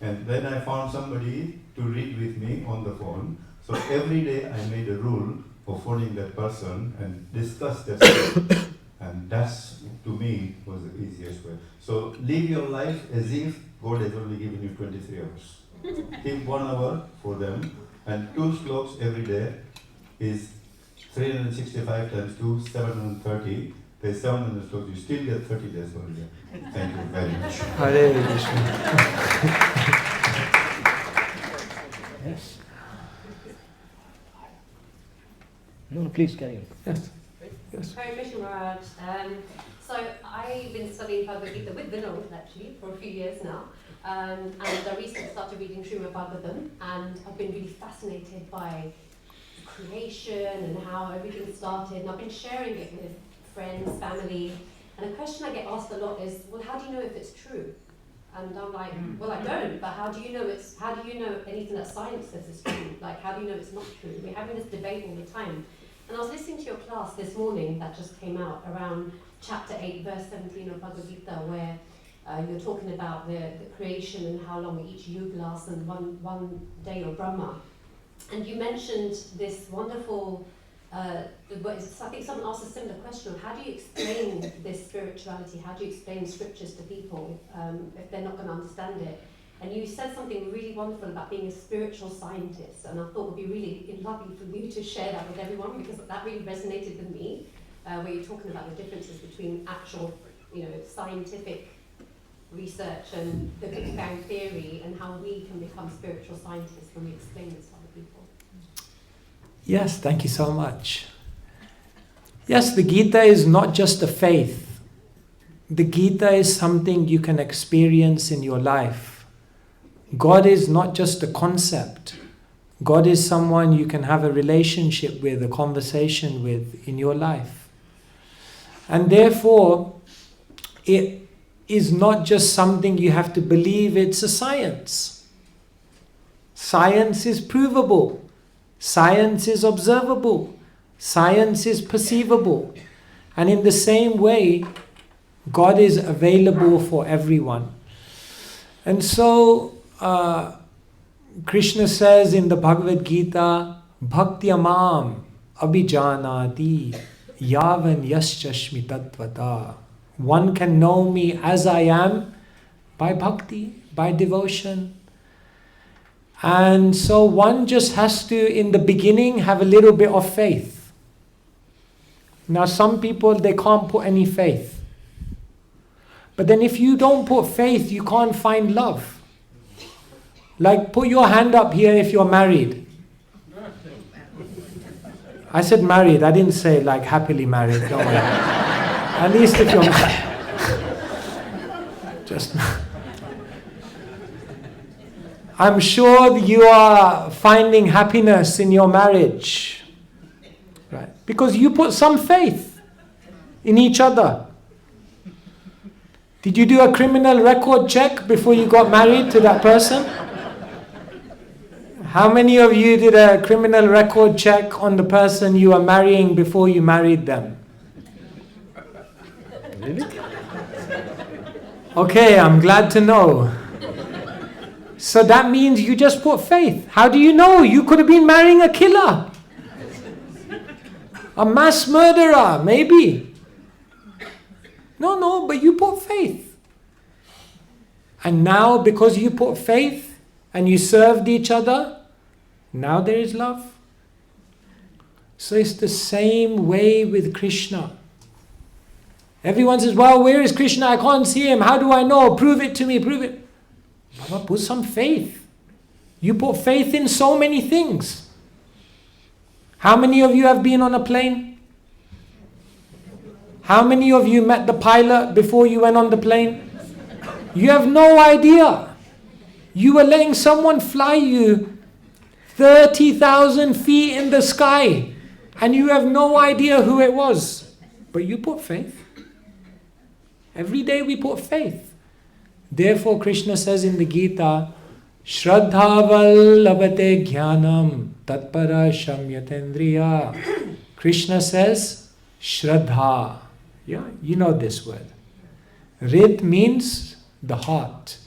And then I found somebody to read with me on the phone. So every day I made a rule of phoning that person and discuss that story. And that's, to me, was the easiest way. So live your life as if God has only given you 23 hours. Keep 1 hour for them, and 2 sloks every day is 365 times 2, 730. There's 700 sloks. You still get 30 days for a year. Thank you very much. Hare Krishna. Yes. No, please carry on. Yes. Yes. Hare Krishna Maharaj. So I've been studying Bhagavad Gita with Vinod actually for a few years now. And I recently started reading Srimad Bhagavatam, and I've been really fascinated by creation and how everything started. And I've been sharing it with friends, family. And a question I get asked a lot is, well, how do you know if it's true? And I'm like, well, I don't, but how do you know anything that science says is true? Like, how do you know it's not true? We're having this debate all the time. And I was listening to your class this morning that just came out around chapter 8, verse 17 of Bhagavad Gita, where you're talking about the creation and how long each yuga lasts and one day of Brahma. And you mentioned this wonderful, I think someone asked a similar question of how do you explain this spirituality? How do you explain scriptures to people if they're not going to understand it? And you said something really wonderful about being a spiritual scientist, and I thought it would be really lovely for you to share that with everyone, because that really resonated with me, where you're talking about the differences between actual, scientific research and the Big Bang Theory, and how we can become spiritual scientists when we explain this to other people. Yes, thank you so much. Yes, the Gita is not just a faith. The Gita is something you can experience in your life. God is not just a concept. God is someone you can have a relationship with, a conversation with in your life. And therefore, it is not just something you have to believe, it's a science. Science is provable. Science is observable. Science is perceivable. And in the same way, God is available for everyone. And so, Krishna says in the Bhagavad Gita, Bhaktyamam abhijanati yavan yaschashmi tatvata. One can know me as I am by bhakti, by devotion. And so one just has to, in the beginning, have a little bit of faith. Now some people, they can't put any faith. But then if you don't put faith, you can't find love. Like, put your hand up here if you're married. I said married, I didn't say like happily married, don't worry. At least if you're married. I'm sure you are finding happiness in your marriage. Right? Because you put some faith in each other. Did you do a criminal record check before you got married to that person? How many of you did a criminal record check on the person you are marrying before you married them? Really? Okay, I'm glad to know. So that means you just put faith. How do you know? You could have been marrying a killer. A mass murderer, maybe. No, but you put faith. And now, because you put faith and you served each other, now there is love. So it's the same way with Krishna. Everyone says, well, where is Krishna? I can't see him. How do I know? Prove it to me, prove it. Baba, put some faith. You put faith in so many things. How many of you have been on a plane? How many of you met the pilot before you went on the plane? You have no idea. You were letting someone fly you 30,000 feet in the sky, and you have no idea who it was. But you put faith. Every day we put faith. Therefore Krishna says in the Gita, Shraddha vallabhate jnanam tatpara shamyatendriya. Krishna says, Shraddha. Yeah, you know this word. Rit means the heart,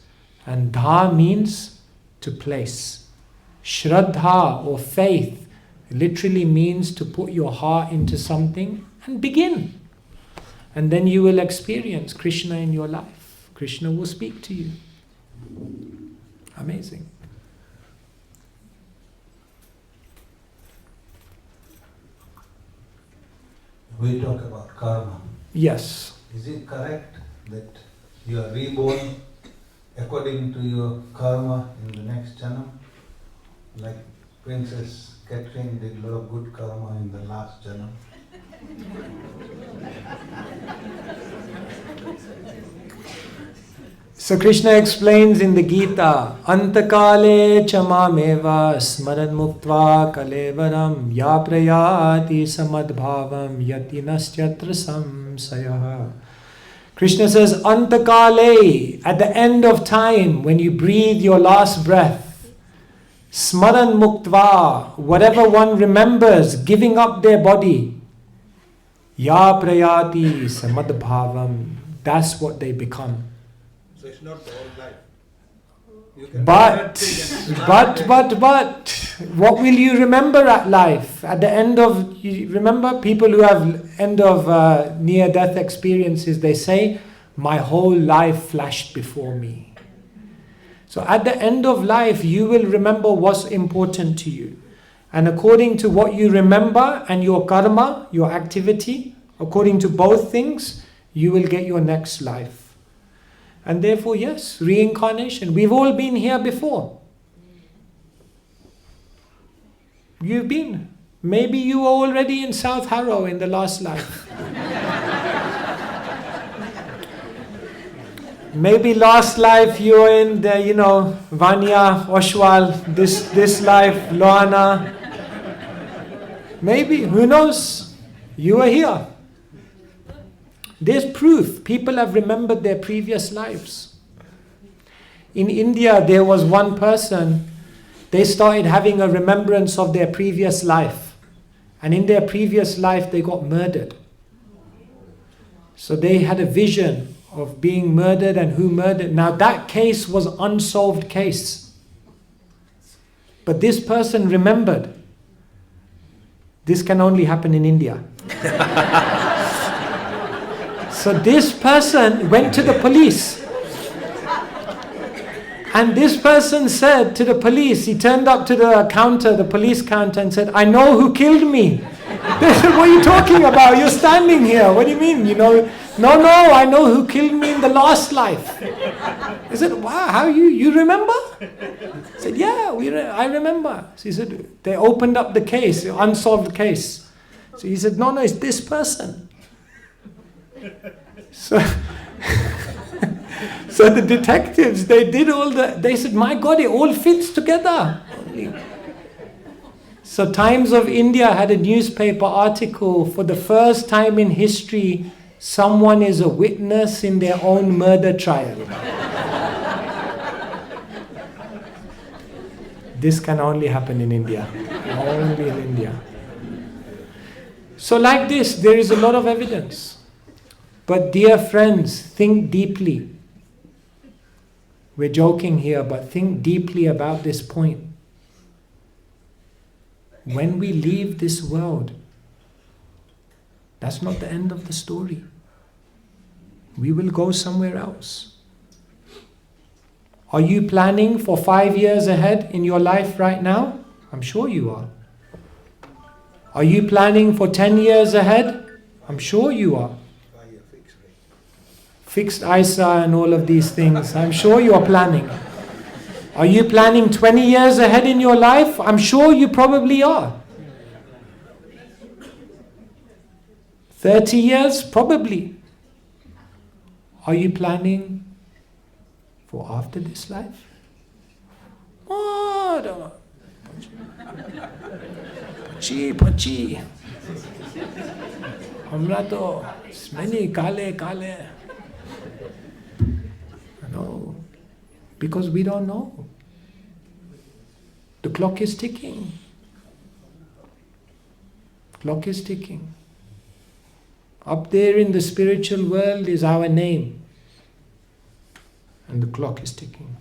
and dha means to place. Shraddha or faith literally means to put your heart into something and begin. And then you will experience Krishna in your life. Krishna will speak to you. Amazing. We talk about karma. Yes. Is it correct that you are reborn according to your karma in the next janam? Like Princess Catherine did a lot of good karma in the last janam. So Krishna explains in the Gita, Antakale chamameva smaran muktva kalevaram ya prayati samadbhavam yati nastyatra samsayah. Krishna says, Antakale, at the end of time, when you breathe your last breath, smaran muktva, whatever one remembers, giving up their body, ya prayati samadbhavam, that's what they become. So it's not the whole life. But, what will you remember at life? At the end of, you remember people who have end of near-death experiences, they say, my whole life flashed before me. So at the end of life, you will remember what's important to you. And according to what you remember and your karma, your activity, according to both things, you will get your next life. And therefore, yes, reincarnation. We've all been here before. You've been. Maybe you were already in South Harrow in the last life. Maybe last life you were in the, Vanya, Oshwal, this life, Loana. Maybe, who knows? You are here. There's proof. People have remembered their previous lives. In India, there was one person, they started having a remembrance of their previous life. And in their previous life, they got murdered. So they had a vision of being murdered and who murdered. Now that case was an unsolved case. But this person remembered. This can only happen in India. So this person went to the police. And this person said to the police, he turned up to the counter, the police counter, and said, I know who killed me. They said, what are you talking about? You're standing here. What do you mean? No, I know who killed me in the last life. He said, wow, how you remember? He said, yeah, I remember. So he said, they opened up the case, the unsolved case. So he said, no, it's this person. So the detectives, they said, my God, it all fits together. So Times of India had a newspaper article, for the first time in history, someone is a witness in their own murder trial. This can only happen in India. Only in India. So like this, there is a lot of evidence. But dear friends, think deeply. We're joking here, but think deeply about this point. When we leave this world, that's not the end of the story. We will go somewhere else. Are you planning for 5 years ahead in your life right now? I'm sure you are. Are you planning for 10 years ahead? I'm sure you are. Fixed ISA and all of these things. I'm sure you are planning. Are you planning 20 years ahead in your life? I'm sure you probably are. 30 years? Probably. Are you planning for after this life? Oh, don't know. Pachi. Hamra to many kale. No, because we don't know. The clock is ticking. Clock is ticking. Up there in the spiritual world is our name. and the clock is ticking.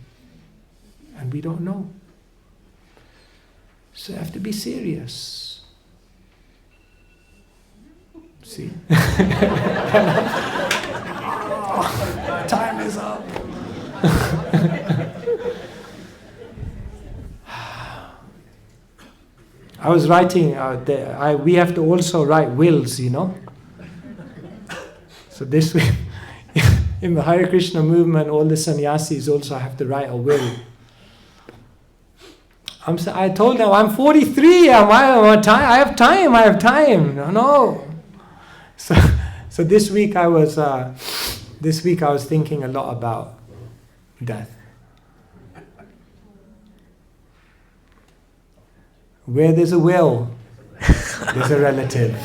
And we don't know. So you have to be serious. See? Time is up. I was writing, we have to also write wills, you know. So this week, in the Hare Krishna movement, all the sannyasis also have to write a will. I told them, I'm 43, I have time. No. So this week I was thinking a lot about death. Where there's a will, there's a relative.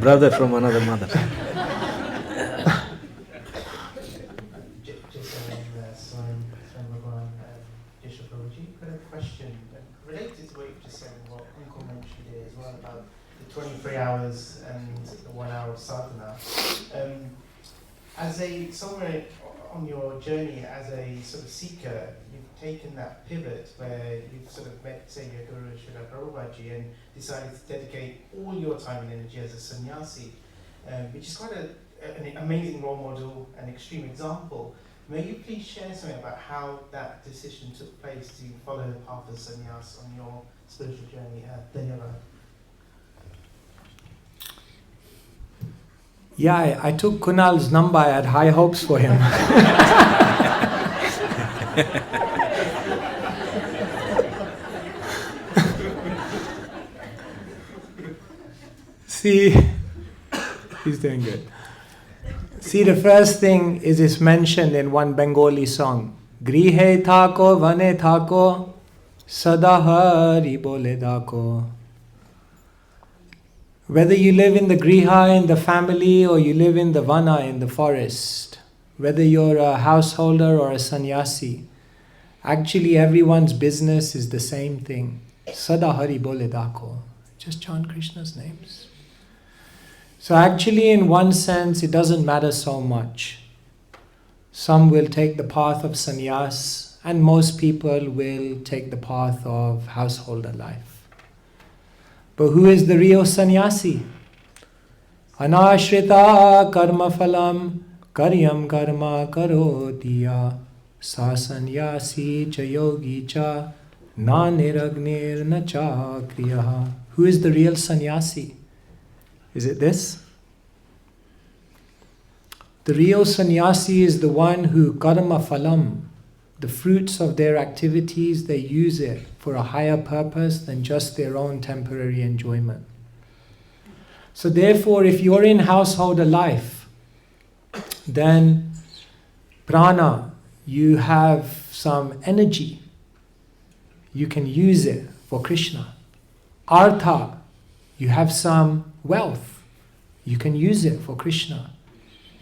Brother from another mother. Svayam Bhagavan Keshava Maharaja, got a question related to what you've just said and what Uncle mentioned here as well about the 23 hours and the 1 hour of sadhana. Somewhere on your journey as a sort of seeker, you've taken that pivot where you've sort of met, say, your Guru Srila Prabhupada and decided to dedicate all your time and energy as a sannyasi, which is quite an amazing role model, an extreme example. May you please share something about how that decision took place to follow the path of sannyas on your spiritual journey? Dhanyavad. Yeah, I took Kunal's number. I had high hopes for him. See, he's doing good. See, the first thing is mentioned in one Bengali song. Grihe thako, vane thako, sada hari bole dako. Whether you live in the griha, in the family, or you live in the vana, in the forest, whether you're a householder or a sannyasi, actually everyone's business is the same thing. Sada hari bole dako. Just chant Krishna's names. So actually, in one sense, it doesn't matter so much. Some will take the path of sannyas, and most people will take the path of householder life. But who is the real sannyasi? Anashrita karma phalam karyam karma karotiya sa sannyasi cha yogi cha na niragnir na cha kriyaha. Who is the real sannyasi? Is it this? The real sannyasi is the one who karma phalam, the fruits of their activities, they use it for a higher purpose than just their own temporary enjoyment. So therefore, if you're in householder life, then prana, you have some energy. You can use it for Krishna. Artha, you have some wealth. You can use it for Krishna.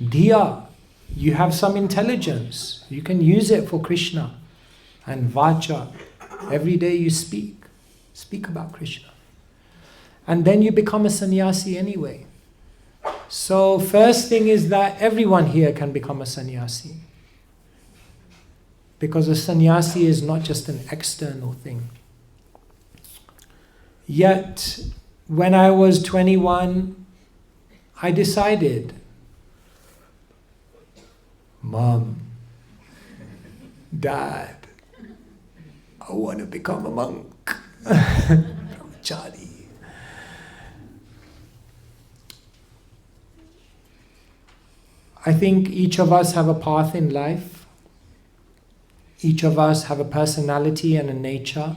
Dhiya, you have some intelligence. You can use it for Krishna. And vacha, every day you speak about Krishna. And then you become a sannyasi anyway. So first thing is that everyone here can become a sannyasi. Because a sannyasi is not just an external thing. Yet, when I was 21, I decided, Mom, Dad, I want to become a monk. Brahmachari. I think each of us have a path in life. Each of us have a personality and a nature.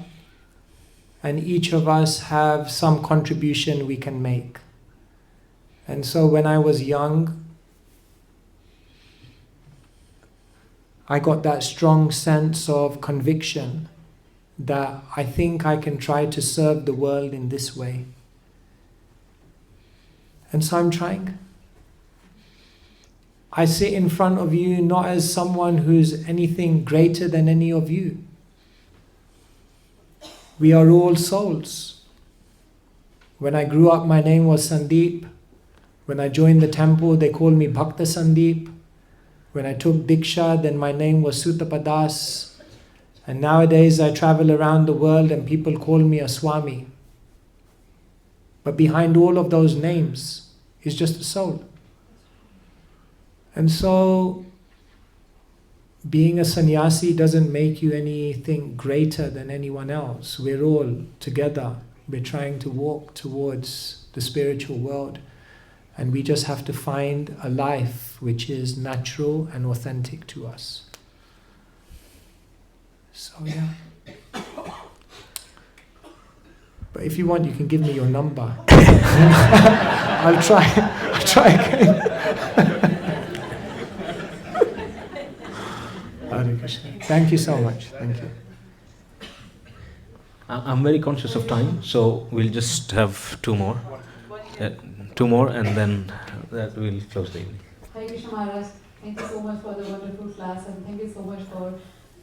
And each of us have some contribution we can make. And so when I was young, I got that strong sense of conviction that I think I can try to serve the world in this way. And so I'm trying. I sit in front of you not as someone who's anything greater than any of you. We are all souls. When I grew up, my name was Sandeep. When I joined the temple, they called me Bhakta Sandeep. When I took Diksha, then my name was Sutapadas. And nowadays I travel around the world and people call me a Swami. But behind all of those names is just a soul. And so, being a sannyasi doesn't make you anything greater than anyone else. We're all together. We're trying to walk towards the spiritual world. And we just have to find a life which is natural and authentic to us. So yeah. But if you want, you can give me your number. I'll try again. Hare Krishna. Thank you so much. Thank you. I'm very conscious of time, so we'll just have two more. Two more, and then that we'll close the evening. Hare Krishna Maharaj, thank you so much for the wonderful class, and thank you so much for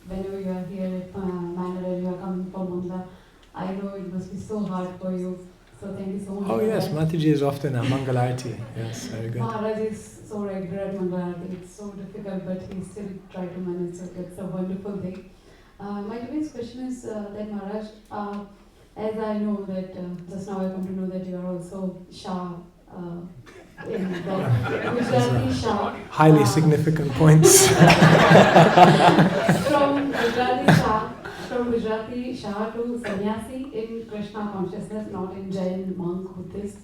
whenever you are here at Manor and you are coming from Munda. I know it must be so hard for you, so thank you so much. Oh yes, Mataji is often at Mangalarti. Yes, very good. Maharaj is so regular at Mangalarti. It's so difficult, but he still try to manage, so it's a wonderful thing. My today's question is that Maharaj, as I know that just now I come to know that you are also Shah. In the Gujarati Shah. Highly significant points. From Gujarati Shah to sannyasi in Krishna consciousness, not in Jain, monk, Buddhist,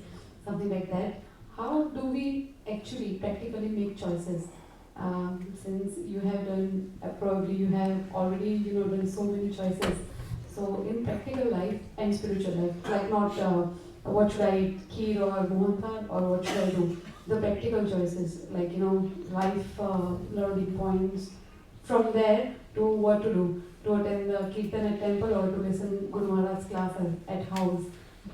something like that. How do we actually practically make choices? Since you have done, probably you have already done so many choices. So in practical life and spiritual life, like not what should I eat, kheer or mohanthal, or what should I do? The practical choices, like life learning points. From there to what to do, to attend the kirtan at temple or to listen Guru Maharaj's class at house.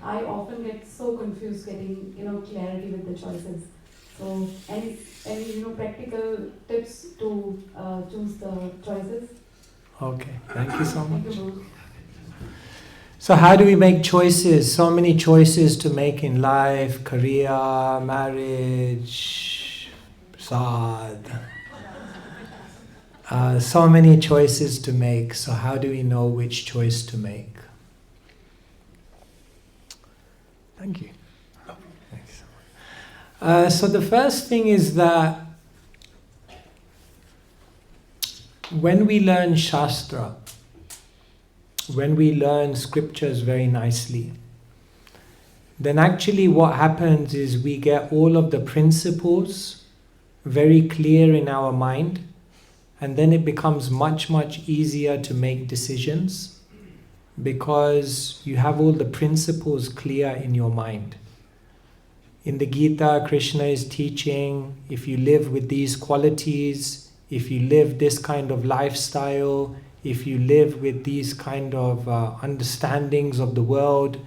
I often get so confused getting clarity with the choices. So any practical tips to choose the choices? Okay, thank you so much. Thank you. So how do we make choices? So many choices to make in life, career, marriage, prasad. So many choices to make. So how do we know which choice to make? Thank you. Thanks. So the first thing is that when we learn Shastra, when we learn scriptures very nicely, then actually what happens is we get all of the principles very clear in our mind, and then it becomes much, much easier to make decisions because you have all the principles clear in your mind. In the Gita, Krishna is teaching, if you live with these qualities, if you live this kind of lifestyle, if you live with these kind of understandings of the world,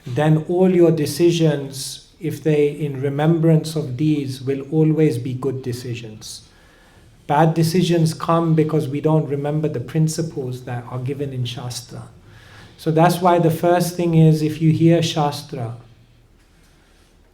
then all your decisions, if they in remembrance of these, will always be good decisions. Bad decisions come because we don't remember the principles that are given in Shastra. So that's why the first thing is, if you hear Shastra,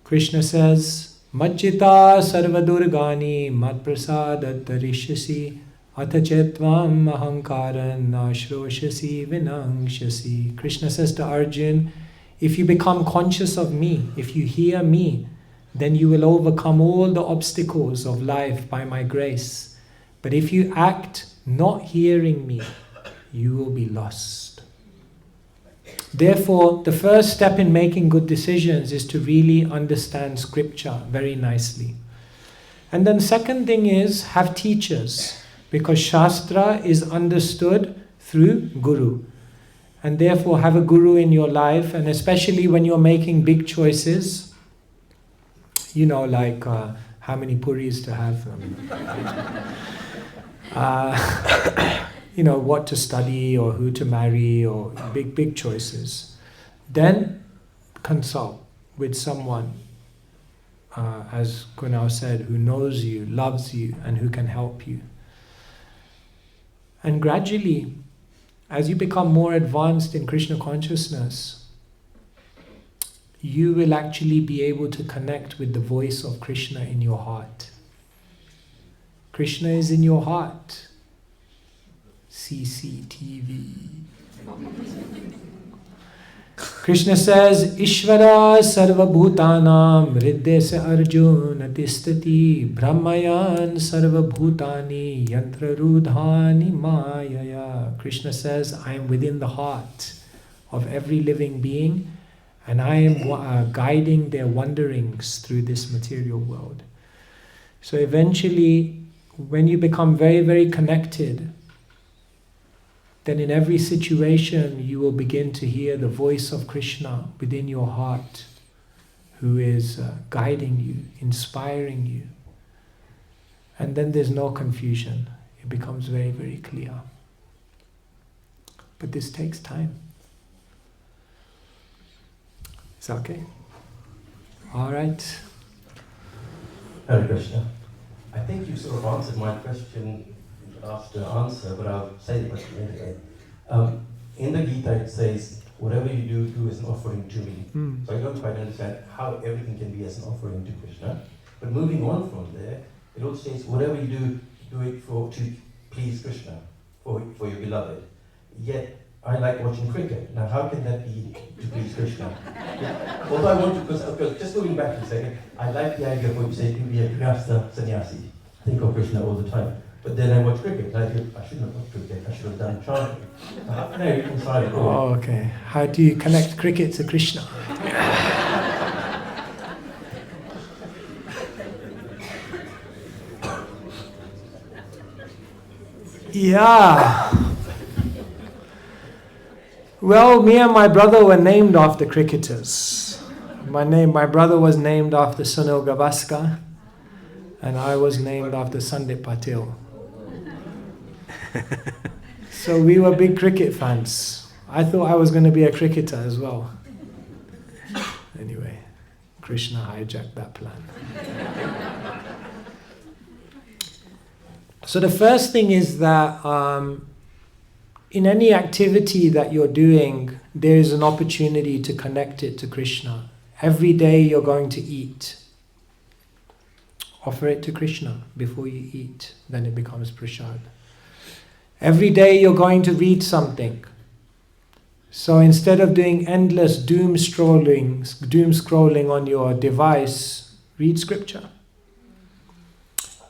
Krishna says, Majjita sarvadurgani matprasadat tarishyasi Atachetvam ahankaran ashroshasi vinangshasi. Krishna says to Arjun, if you become conscious of me, if you hear me, then you will overcome all the obstacles of life by my grace. But if you act not hearing me, you will be lost. Therefore, the first step in making good decisions is to really understand scripture very nicely. And then second thing is, have teachers. Because Shastra is understood through Guru. And therefore have a Guru in your life, and especially when you're making big choices, like how many puris to have, what to study or who to marry or big choices. Then consult with someone, as Kunal said, who knows you, loves you, and who can help you. And gradually, as you become more advanced in Krishna consciousness, you will actually be able to connect with the voice of Krishna in your heart. Krishna is in your heart. CCTV. Krishna says, Ishvara sarva bhutanam riddesa arjuna tistati brahmayan sarva bhutani yantra rudhani mayaya. Krishna says, I am within the heart of every living being, and I am guiding their wanderings through this material world. So eventually, when you become very, very connected, then in every situation you will begin to hear the voice of Krishna within your heart, who is guiding you, inspiring you. And then there's no confusion. It becomes very, very clear. But this takes time. Is that okay? All right. Hare Krishna. I think you sort of answered my question in the last answer, but I'll say the question anyway. In the Gita it says, whatever you do, do as an offering to me. So I don't quite understand how everything can be as an offering to Krishna. But moving on from there, it also says, whatever you do, do it to please Krishna, for your beloved. Yet, I like watching cricket. Now, how can that be to please Krishna? Although I want to, because just moving back a second, I like the idea of what you say, to be a grihastha sannyasi. Think of Krishna all the time. But then I watch cricket, and I feel, I shouldn't have watched cricket, I should have done chanting. So how can I reconcile it all? Oh, okay. How do you connect cricket to Krishna? Yeah. Well, me and my brother were named after cricketers. My brother was named after Sunil Gavaskar, and I was named after Sandip Patil. So we were big cricket fans. I thought I was going to be a cricketer as well. Anyway, Krishna hijacked that plan. So the first thing is that in any activity that you're doing, there is an opportunity to connect it to Krishna. Every day you're going to eat. Offer it to Krishna before you eat, then it becomes prasad. Every day you're going to read something. So instead of doing endless doom scrolling on your device, read scripture.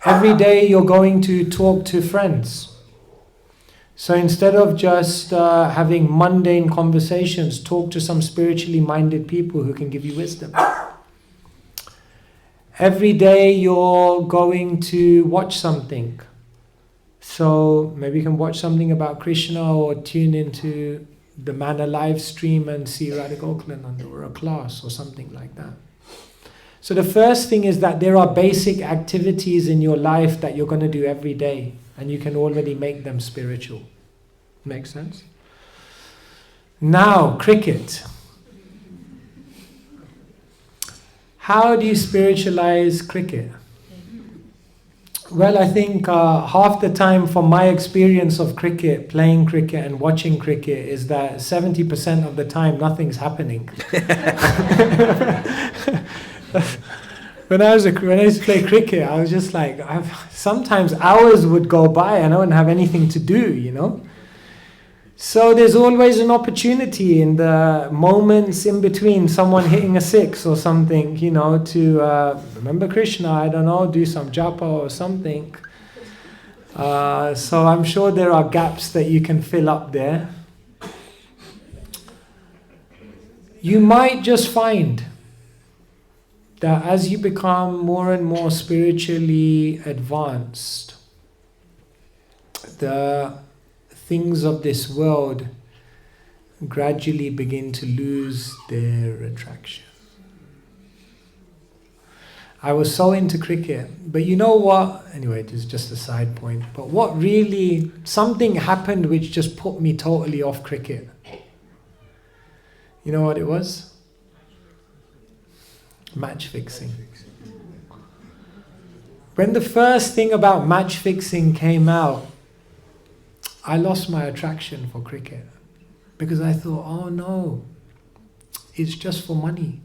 Every day you're going to talk to friends. So instead of just having mundane conversations, talk to some spiritually minded people who can give you wisdom. Every day you're going to watch something. So maybe you can watch something about Krishna or tune into the Manna live stream and see Radha Gokulananda or a class or something like that. So the first thing is that there are basic activities in your life that you're going to do every day, and you can already make them spiritual. Make sense? Now, cricket. How do you spiritualize cricket? Well, I think half the time from my experience of cricket, playing cricket and watching cricket, is that 70% of the time nothing's happening. When I used to play cricket, I was just like, sometimes hours would go by and I wouldn't have anything to do, you know. So there's always an opportunity in the moments in between someone hitting a six or something, you know, to remember Krishna, I don't know, do some japa or something. So I'm sure there are gaps that you can fill up there. You might just find that as you become more and more spiritually advanced, the things of this world gradually begin to lose their attraction. I was so into cricket, but you know what? Anyway, it is just a side point. But what really, something happened which just put me totally off cricket. You know what it was? Match fixing. When the first thing about match fixing came out, I lost my attraction for cricket because I thought, oh no, it's just for money.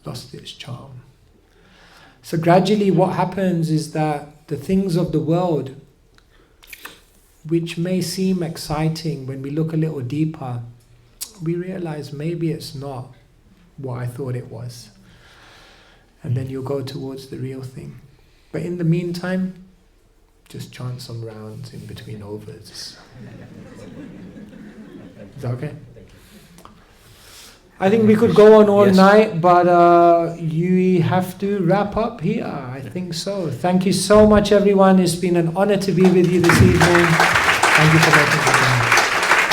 lost its charm. So gradually what happens is that the things of the world, which may seem exciting when we look a little deeper, we realize maybe it's not what I thought it was. And then you'll go towards the real thing. But in the meantime, just chant some rounds in between overs. Is that okay? I think we could go on all night, but you have to wrap up here. I think so. Thank you so much, everyone. It's been an honor to be with you this evening. Thank you for making it.